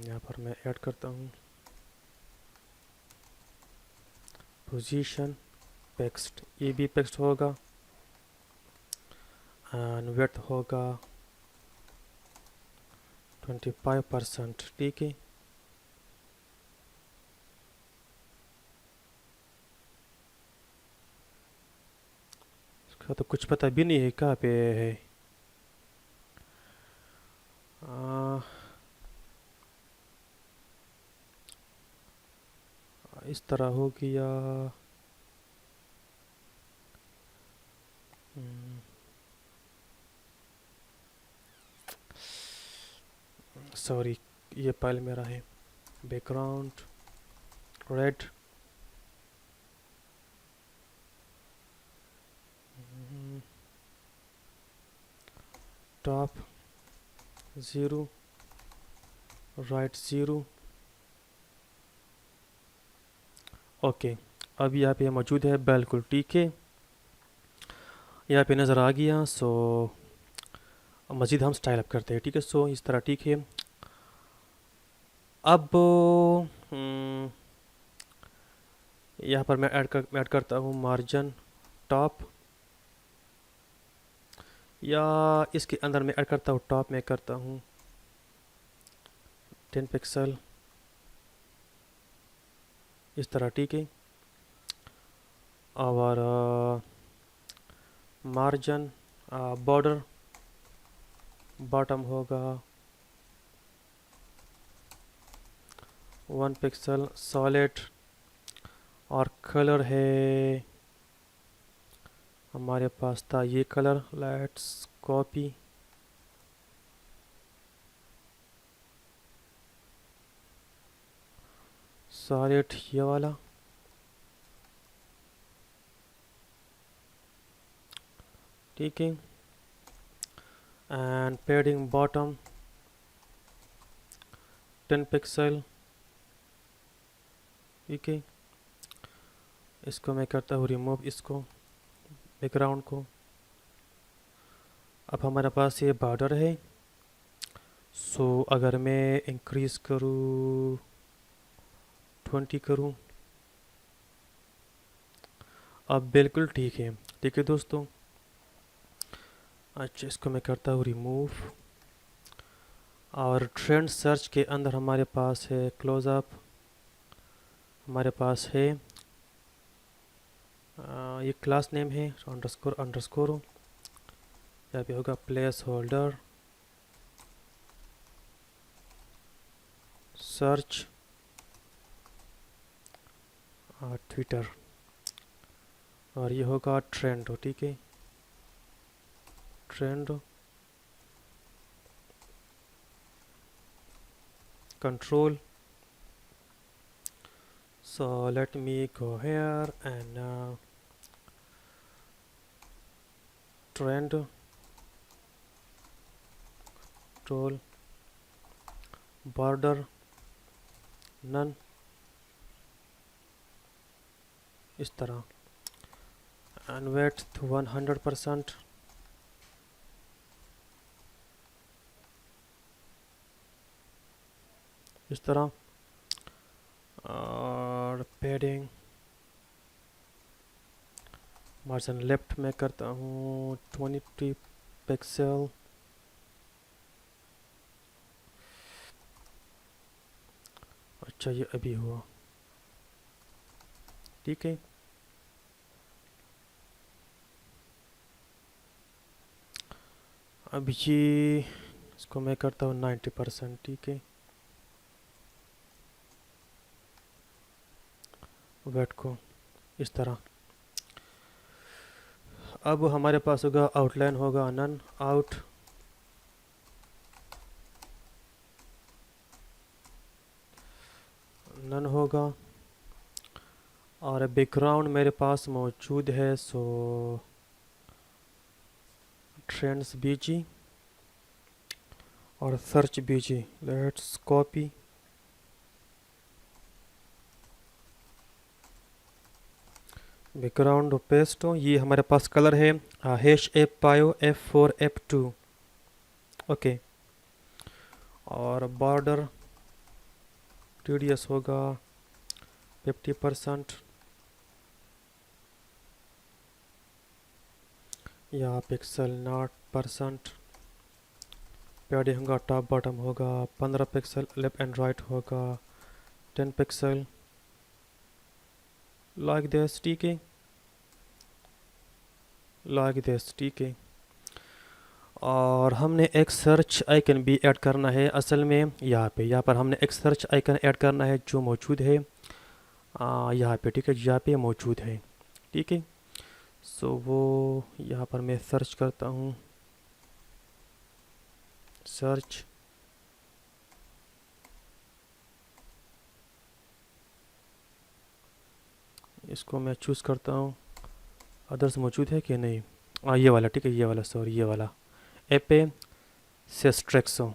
यहाँ पर मैं ऐड करता हूँ पोजीशन टेक्स्ट, ये भी टेक्स्ट होगा। एंड वेट होगा 25%। ठीक है, इसका तो कुछ पता भी नहीं है कहाँ पे है। आ, इस तरह हो गया। सॉरी, ये फाइल मेरा है। Background red, top 0, right 0। Okay, अब यहाँ पे मौजूद है, बिल्कुल ठीक है। यहाँ पे नज़र आ गया। सो मज़ीद हम स्टाइल अप करते हैं। ठीक है, सो इस तरह ठीक है। अब यहाँ पर मैं ऐड करता हूँ मार्जिन टॉप, या इसके अंदर मैं ऐड करता हूँ टॉप में करता हूँ 10 पिक्सल, इस तरह ठीक है। और मार्जिन बॉर्डर बॉटम होगा 1 पिक्सल सॉलिड। और कलर है हमारे पास था ये कलर, लेट्स कॉपी। सॉलिड ये वाला, ठीक है। एंड पेडिंग बॉटम 10 पिक्सल, ठीक है। इसको मैं करता हूँ रिमूव, इसको बैकग्राउंड को। अब हमारे पास ये बॉर्डर है। सो अगर मैं इंक्रीज करूँ 20 करूँ, अब बिल्कुल ठीक है। ठीक है दोस्तों, अच्छा इसको मैं करता हूँ रिमूव। और ट्रेंड सर्च के अंदर हमारे पास है क्लोज़अप, हमारे पास है ये क्लास नेम है अंडरस्कोर अंडरस्कोर। यहाँ पे होगा प्लेस होल्डर सर्च ट्विटर। और ये होगा ट्रेंड, ठीक है, trend control. So let me go here and trend control border none, इस तरह, and width 100%, इस तरह। और पेडिंग मार्जिन लेफ्ट में करता हूँ 20 पिक्सल, अच्छा ये अभी हुआ, ठीक है। अब ये इसको मैं करता हूँ 90%, ठीक है, वेट को इस तरह। अब हमारे पास होगा आउटलाइन, होगा नन आउट, नन होगा। और बैकग्राउंड मेरे पास मौजूद है, सो ट्रेंड्स बीजी और search BG, let's copy, background paste हो। ये हमारे पास कलर है hash F5 F4 F2, okay. और बॉर्डर रेडियस होगा 50%, या पिक्सल 0%। पैडिंग होगा टॉप बॉटम होगा 15 पिक्सल, लेफ्ट एंड राइट होगा 10 पिक्सल, लाइक दिस, ठीक है, लाइक दिस, ठीक है। और हमने एक सर्च आइकन भी ऐड करना है असल में, यहाँ पर हमने एक सर्च आइकन ऐड करना है जो मौजूद है यहाँ पे, ठीक है, यहाँ पे मौजूद है, ठीक है। सो वो यहाँ पर मैं सर्च करता हूँ, सर्च, इसको मैं चूज़ करता हूँ, अदर्स मौजूद है कि नहीं, ये वाला, ठीक है, ये वाला, सॉरी ये वाला, एपे सेस्ट्रेक्सो।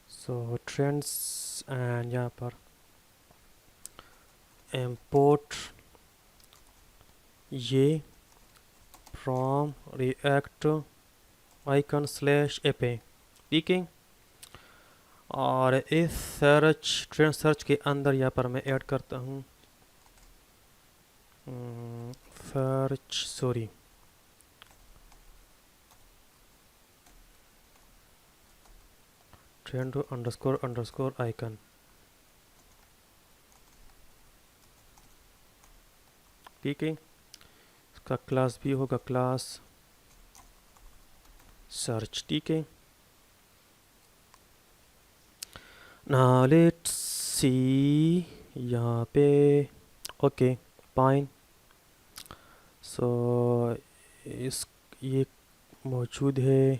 सो ट्रेंड्स एंड यहाँ पर import ये फ्रॉम रिएक्ट आइकन स्लैश एपे, ठीक है। और इस सर्च, ट्रेंड सर्च के अंदर यहाँ पर मैं ऐड करता हूँ search, sorry trend underscore underscore icon, ठीक है। इसका क्लास भी होगा क्लास सर्च, ठीक है। नाउ लेट्स सी, यहाँ पे ओके फाइन। सो इस ये मौजूद है,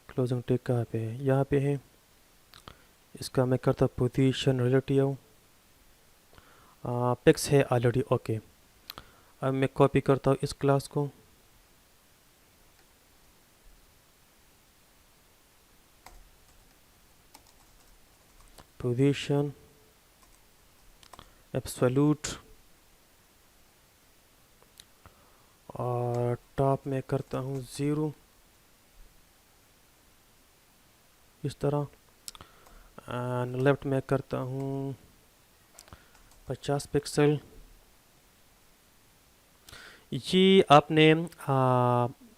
क्लोजिंग टेक कहाँ पे है, यहाँ पे है। इसका मैं करता पोजीशन रिलेटिव, पिक्स है ऑलरेडी, ओके। अब मैं कॉपी करता हूँ इस क्लास को, पोजीशन एब्सोल्यूट, और टॉप में करता हूँ 0, इस तरह। एंड लेफ्ट में करता हूँ 50 पिक्सल। ये आपने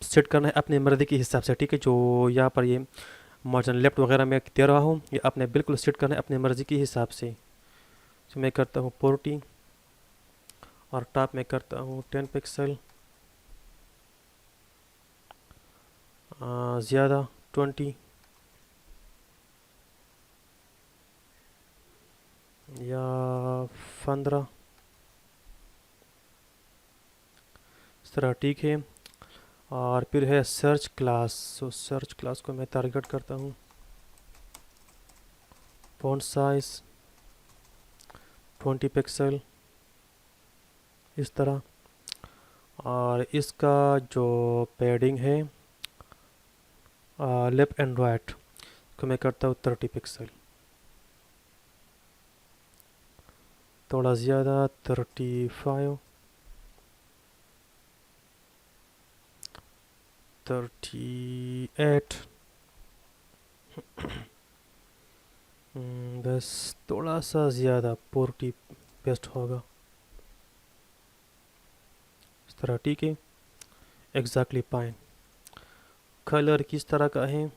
सेट करना है अपनी मर्ज़ी के हिसाब से, ठीक है। जो यहाँ पर ये मार्जिन लेफ्ट वगैरह मैं दे रहा हूँ, ये आपने बिल्कुल सेट करना है अपनी मर्ज़ी के हिसाब से। तो मैं करता हूँ 40 और टॉप में करता हूँ 10 पिक्सल, ज़्यादा 20, या 15 इस तरह, ठीक है। और फिर है सर्च क्लास। सो सर्च क्लास को मैं टारगेट करता हूँ। फॉन्ट साइज 20 पिक्सल इस तरह। और इसका जो पैडिंग है लेफ्ट एंड राइट को मैं करता हूँ 30 पिक्सल, थोड़ा ज़्यादा 35, 38। बस थोड़ा सा ज़्यादा 40 बेस्ट होगा इस तरह, ठीक है। Exactly fine. कलर किस तरह का है,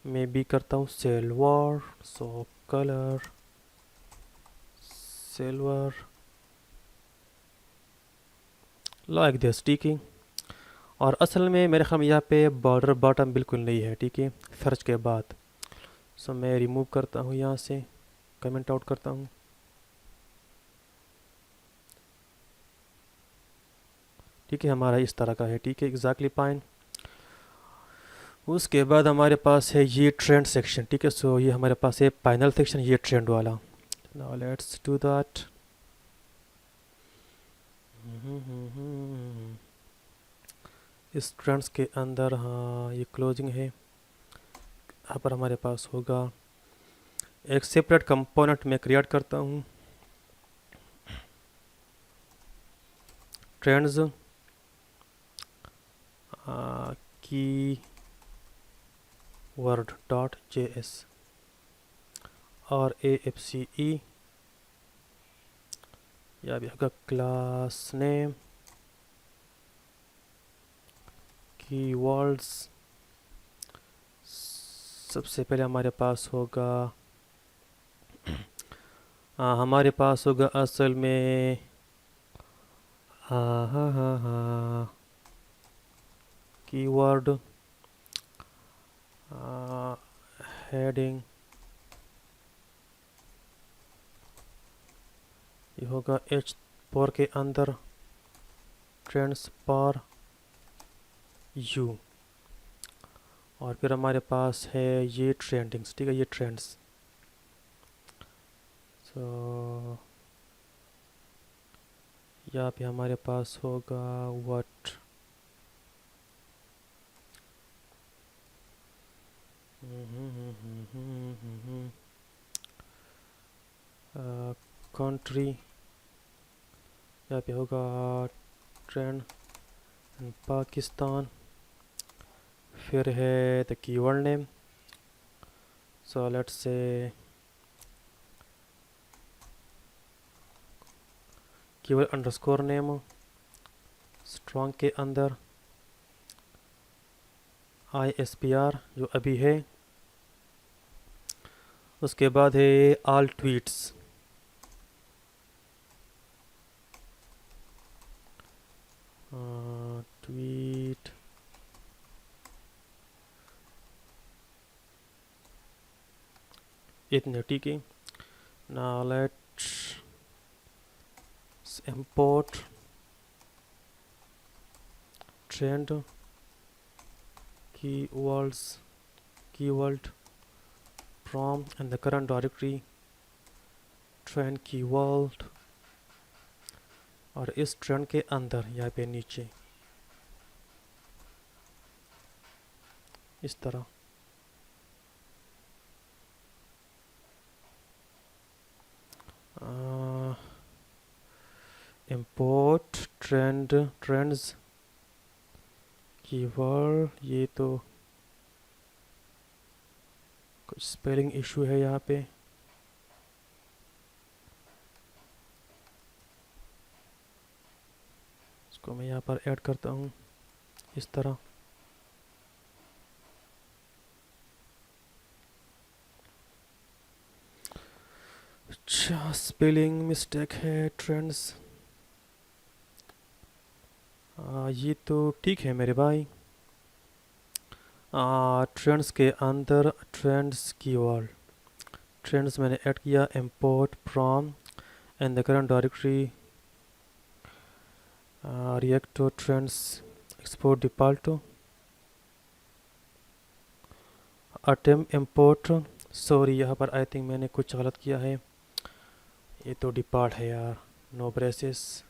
मैं भी करता हूँ silver. So colour silver like this, ठीक है। और असल में मेरे ख्याल में यहाँ पे बॉर्डर बॉटम बिल्कुल नहीं है, ठीक है, सर्च के बाद। सो मैं रिमूव करता हूँ यहाँ से, कमेंट आउट करता हूँ, ठीक है। हमारा इस तरह का है, ठीक है, एग्जैक्टली फाइन। उसके बाद हमारे पास है ये ट्रेंड सेक्शन, ठीक है। सो ये हमारे पास है फाइनल सेक्शन, ये ट्रेंड वाला। Now let's do that. इस ट्रेंड्स के अंदर, हाँ ये क्लोजिंग है, यहाँ पर हमारे पास होगा एक सेपरेट कंपोनेंट मैं क्रिएट करता हूँ, ट्रेंड्स की वर्ड डॉट JS और AFCE, या भी होगा क्लास नेम कीवर्ड्स। सबसे पहले हमारे पास होगा हमारे पास होगा असल में हाँ हाँ हाँ हाँ कीवर्ड हेडिंग, ये होगा H4 के अंदर ट्रेंड्स पर यू। और फिर हमारे पास है ये ट्रेंडिंग्स, ठीक है, ये ट्रेंड्स। सो यहाँ पे हमारे पास होगा व्हाट कंट्री, यहाँ पे होगा ट्रेंड इन पाकिस्तान। फिर है the keyword name, so let's say keyword underscore name strong के अंदर ISPR जो अभी है। उसके बाद है ऑल ट्वीट्स, ट्वीट इतने, ठीक है। Now let's import trend keyword from and the current directory trend keyword। और इस ट्रेंड के अंदर यहाँ पे नीचे इस तरह import trends कीवर्ड। ये तो कुछ स्पेलिंग इशू है यहाँ पे, इसको मैं यहाँ पर ऐड करता हूँ इस तरह। अच्छा, स्पेलिंग मिस्टेक है ट्रेंड्स। ये तो ठीक है मेरे भाई। ट्रेंड्स के अंदर ट्रेंड्स कीवर्ड, ट्रेंड्स मैंने ऐड किया, import from and the current directory, react to trends, export default, attempt import, sorry यहाँ पर आई थिंक मैंने कुछ गलत किया है, ये तो डिपार्ट है यार, नो ब्रेसेस।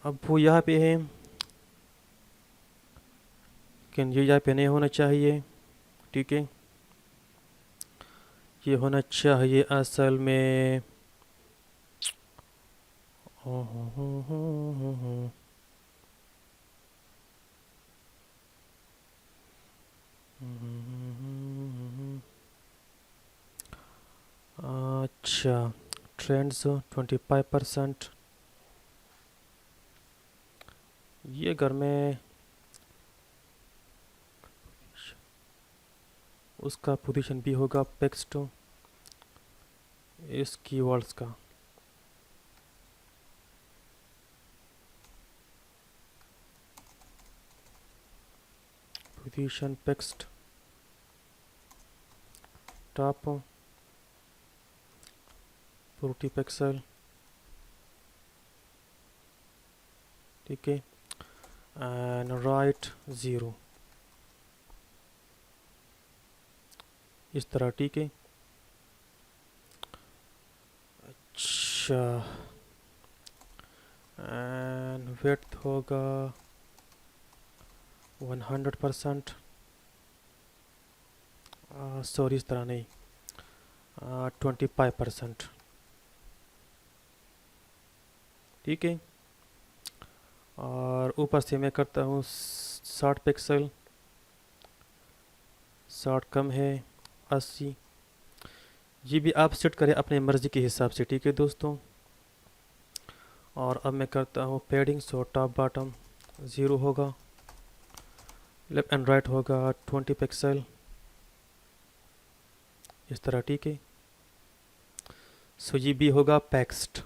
अब वो यहाँ पे है, लेकिन ये यहाँ पे नहीं होना चाहिए, ठीक है, ये होना चाहिए असल में अच्छा, ट्रेंड्स 25%, ये अगर मैं उसका पोजीशन भी होगा टेक्स्ट इस कीवर्ड्स का, पोजीशन टेक्स्ट टॉप 40 पिक्सल, ठीक है, एंड राइट 0, इस तरह, ठीक है। अच्छा, एंड विड्थ होगा 100%, सॉरी इस तरह नहीं, 25%, ठीक है। और ऊपर से मैं करता हूँ 60 पिक्सल, 60 कम है, 80, ये भी आप सेट करें अपने मर्ज़ी के हिसाब से, ठीक है दोस्तों। और अब मैं करता हूँ पेडिंग, सो टॉप बॉटम 0 होगा, लेफ्ट एंड राइट होगा 20 पिक्सल, इस तरह, ठीक है। सो ये भी होगा टेक्स्ट।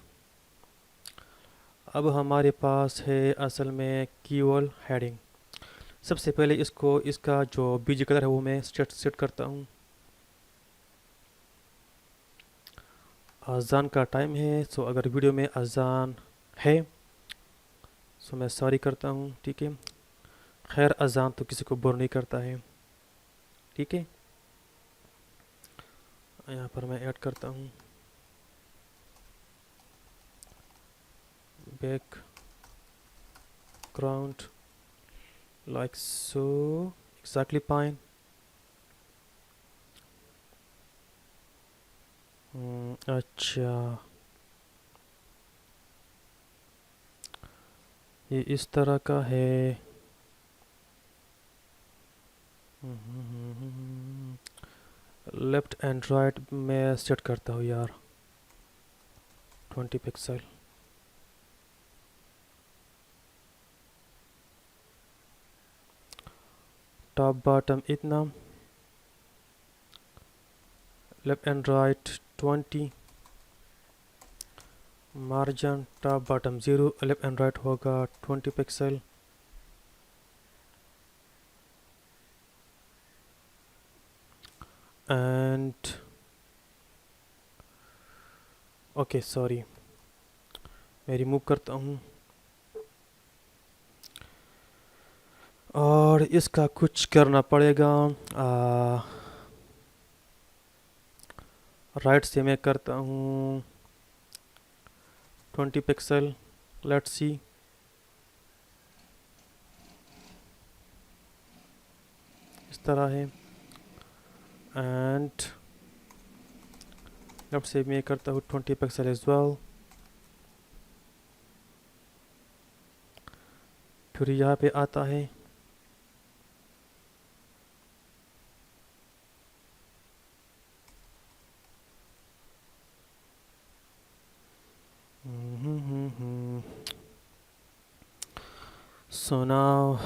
अब हमारे पास है असल में कीवर्ड हेडिंग। सबसे पहले इसका जो बीजी कलर है वो मैं सेट करता हूँ। अजान का टाइम है, सो अगर वीडियो में अजान है सो मैं सॉरी करता हूँ, ठीक है। खैर अजान तो किसी को बोर नहीं करता है, ठीक है। यहाँ पर मैं ऐड करता हूँ background like so, exactly fine। अच्छा, ये इस तरह का है। लेफ्ट एंड राइट मैं सेट करता हूँ यार 20 पिक्सल। टॉप बॉटम इतना, left and right 20, margin top bottom 0, left and right होगा 20 पिक्सल। एंड ओके सॉरी, मैं रिमूव करता हूँ। और इसका कुछ करना पड़ेगा, राइट से मैं करता हूँ 20 पिक्सल, लेट्स सी। इस तरह है। एंड लेफ्ट से मैं करता हूँ 20 पिक्सल एज वेल। फिर यहाँ पे आता है सो नाउ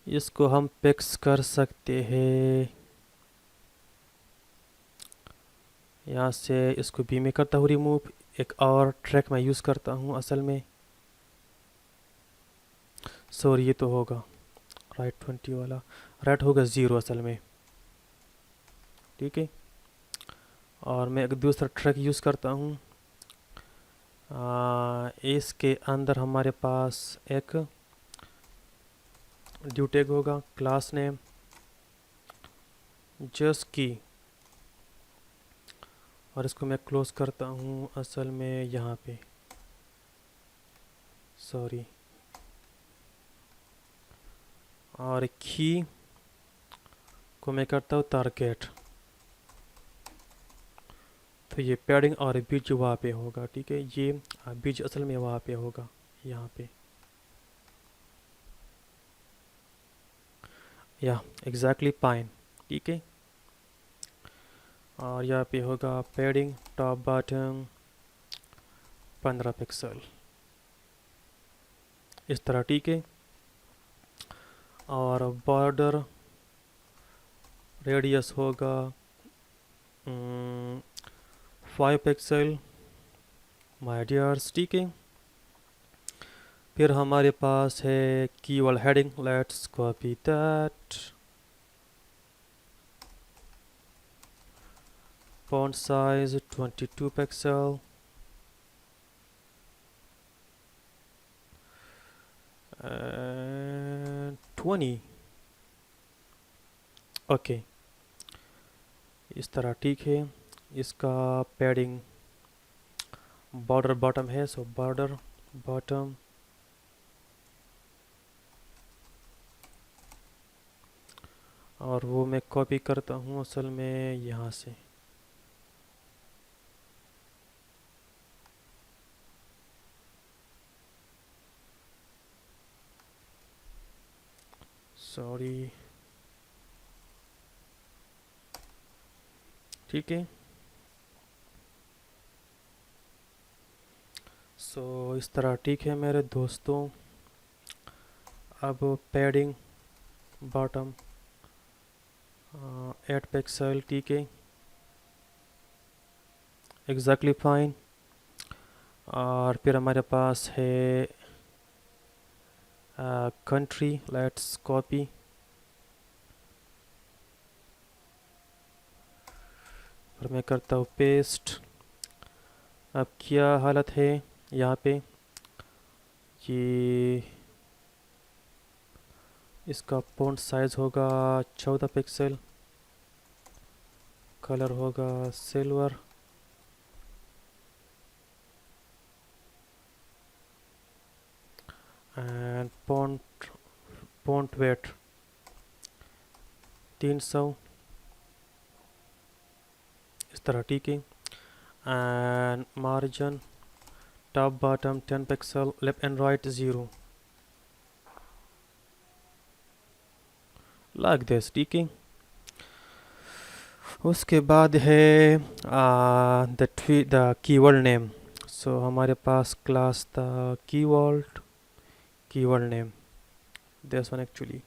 इसको हम पिक्स कर सकते हैं। यहाँ से इसको भी मैं करता हूँ रिमूव। एक और ट्रैक मैं यूज़ करता हूँ असल में, सॉरी ये तो होगा राइट 20 वाला, राइट होगा 0 असल में, ठीक है। और मैं एक दूसरा ट्रैक यूज़ करता हूँ। इसके अंदर हमारे पास एक ड्यू टैग होगा, क्लास नेम जस्ट की, और इसको मैं क्लोज करता हूँ असल में यहाँ पे, सॉरी। और की को मैं करता हूँ टारगेट, तो ये पैडिंग और बीच वहाँ पे होगा, ठीक है। ये बीच असल में वहाँ पे होगा, यहाँ पे, या एग्जैक्टली पाइन, ठीक है। और यहाँ पे होगा पैडिंग टॉप बॉटम 15 पिक्सल, इस तरह, ठीक है। और बॉर्डर रेडियस होगा 5 पिक्सल माय डियर्स, ठीक है। फिर हमारे पास है keyword heading, let's copy that, font size 22 pixel, and 20, okay, इस तरह, ठीक है। इसका पैडिंग बॉर्डर बॉटम है, सो बॉर्डर बॉटम, और वो मैं कॉपी करता हूँ असल में यहाँ से, सॉरी, ठीक है। सो इस तरह, ठीक है मेरे दोस्तों। अब पैडिंग बॉटम 8 पिक्सल, ठीक है, एग्जैक्टली फाइन। और फिर हमारे पास है कंट्री, लेट्स कॉपी, और मैं करता हूँ पेस्ट। अब क्या हालत है यहाँ पे, ये इसका फॉन्ट साइज होगा 14 पिक्सल, कलर होगा सिल्वर, एंड फॉन्ट वेट 300, इस तरह, ठीक है। And margin top bottom 10 pixel, left and right 0, like this, ठीक है। उसके बाद है द कीवर्ड नेम, सो हमारे पास class the keyword name, this one actually,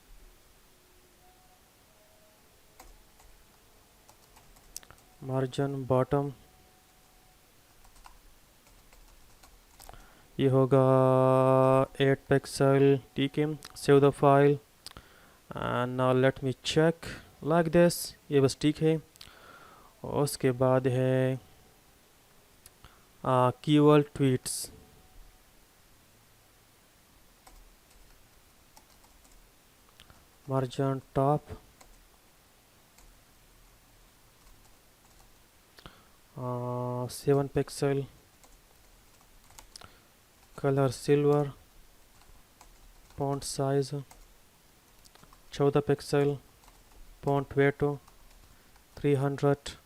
margin bottom, ये होगा 8 पिक्सल, ठीक है। Save the file, and now let me check like this, ये बस ठीक है। उसके बाद है keyword tweets, margin top 7 pixel, colour silver, font size 14 pixel, font weight 300,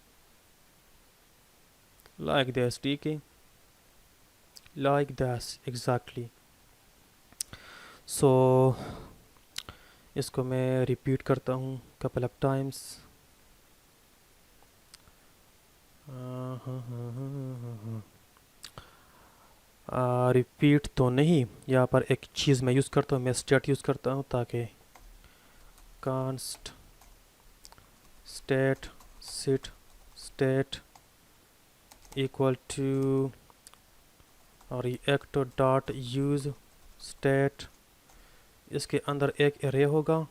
like this, ठीक है, लाइक दिस एग्जैक्टली। सो इसको मैं रिपीट करता हूँ कपल ऑफ टाइम्स, रिपीट तो नहीं, यहाँ पर एक चीज़ मैं यूज़ करता हूँ, मैं स्टेट यूज़ करता हूँ, ताकि const state set state equal to, और एक्ट डॉट यूज़ स्टेट इसके अंदर एक एरे होगा,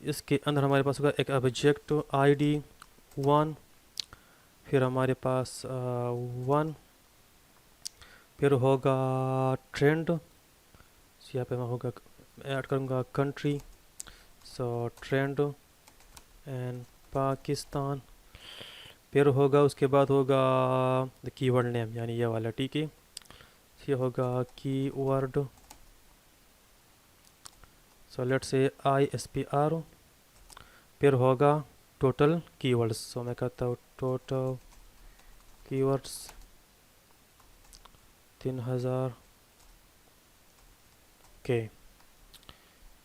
इसके अंदर हमारे पास होगा एक ऑब्जेक्ट ID 1, फिर हमारे पास 1, फिर होगा ट्रेंड, यहाँ पे मैं होगा ऐड करूँगा country, so trend and Pakistan, फिर होगा उसके बाद होगा द कीवर्ड नेम यानी ये वाला, ठीक है। ये होगा keyword, so let's say ISPR, फिर होगा टोटल कीवर्ड्स, सो मैं कहता हूँ टोटल कीवर्ड्स 3000 के।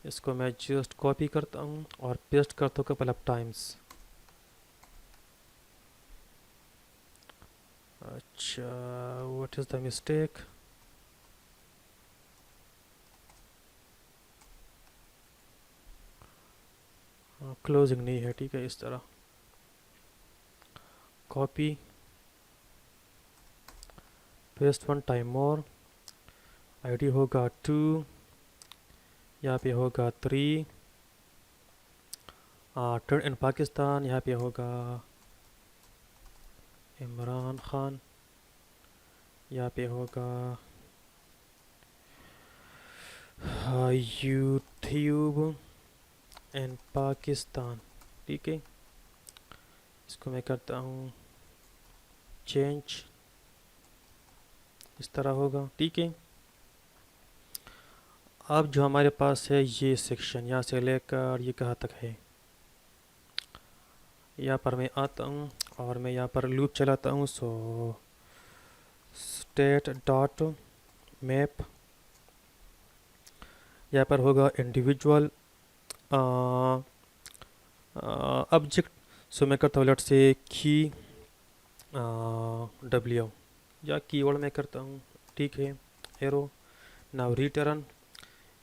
इसको मैं जस्ट कॉपी करता हूँ और पेस्ट करता हूँ कपल ऑफ टाइम्स। अच्छा, what is the mistake? Closing नहीं है, ठीक है। इस तरह copy paste 1 time more, ID होगा 2, यहाँ पे होगा 3, ट्रेंड इन पाकिस्तान यहाँ पे होगा इमरान खान, यहाँ पे होगा यूट्यूब एंड पाकिस्तान, ठीक है। इसको मैं करता हूँ चेंज, इस तरह होगा, ठीक है। अब जो हमारे पास है ये सेक्शन यहाँ से लेकर ये कहाँ तक है, यहाँ पर मैं आता हूँ और मैं यहाँ पर लूप चलाता हूँ। सो स्टेट डॉट मैप, यहाँ पर होगा इंडिविजुअल ऑब्जेक्ट, सो मैं करता हूँ लेट्स से की W या कीवर्ड मैं करता हूँ, ठीक है। एरो नाउ रिटर्न,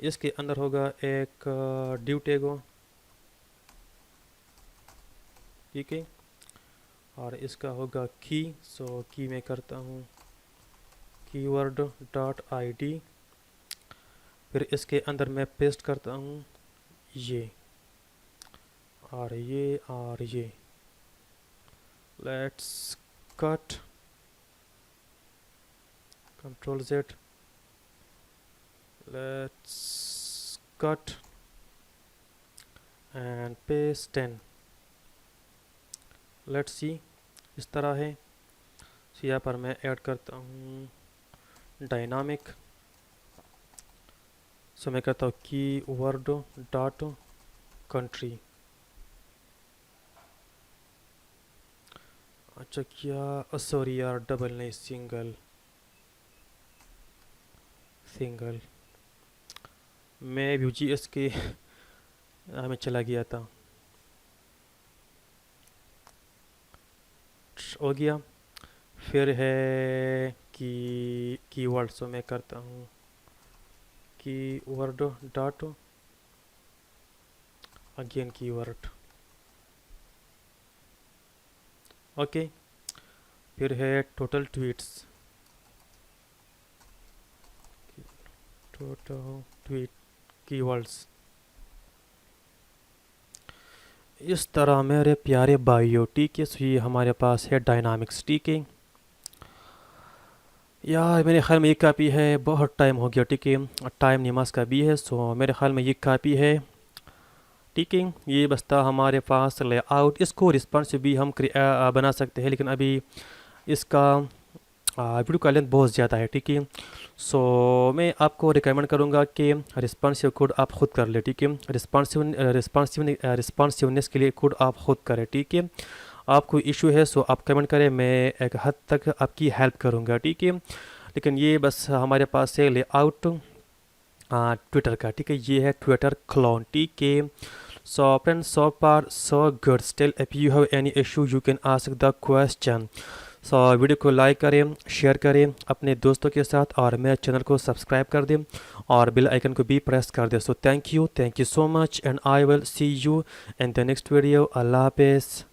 इसके अंदर होगा एक डिव टैग हो, ठीक है, और इसका होगा की, सो की मैं करता हूँ कीवर्ड डॉट ID, फिर इसके अंदर मैं पेस्ट करता हूँ ये और ये और ये। Let's cut, Ctrl Z, let's cut and paste 10, let's see, इस तरह है। so यहाँ पर मैं ऐड करता हूँ डायनामिक, सो मैं कहता हूँ कीवर्ड डॉट कंट्री। अच्छा क्या, सॉरी यार, डबल नहीं, सिंगल सिंगल, मैं Vue.js के में चला गया था, हो गया। फिर है कीवर्ड, सो मैं करता हूँ keyword dot again keyword, okay. फिर है total tweets, total tweet keywords. इस तरह मेरे प्यारे भाइयों, ठीक है। सो ये हमारे पास है डायनामिक्स, ठीक है। यार मेरे ख्याल में ये काफ़ी है, बहुत टाइम हो गया, ठीक है, टाइम नमाज का भी है। सो मेरे ख्याल में ये काफ़ी है, ठीक है। ये बस्ता हमारे पास लेआउट, इसको रिस्पॉन्सिव भी हम बना सकते हैं, लेकिन अभी इसका वीडियो का लेंथ बहुत ज़्यादा है, ठीक है। सो मैं आपको रिकमेंड करूँगा कि रिस्पॉन्सिव कोड आप ख़ुद कर ले, ठीक है। रिस्पॉन्सिवनेस के लिए कोड आप ख़ुद करें, ठीक है। आपको इशू है सो आप कमेंट करें, मैं एक हद तक आपकी हेल्प करूँगा, ठीक है। लेकिन ये बस हमारे पास है लेआउट ट्विटर का, ठीक है। ये है ट्विटर क्लोन, ठीक है। So friends, so far so good. Still if you have any issue you can ask the question. So video को लाइक करें, शेयर करें अपने दोस्तों के साथ, और मेरे चैनल को सब्सक्राइब कर दें और बेल आइकन को भी प्रेस कर दें। So thank you so much and I will see you in the next video. अल्लाह हाफिज़।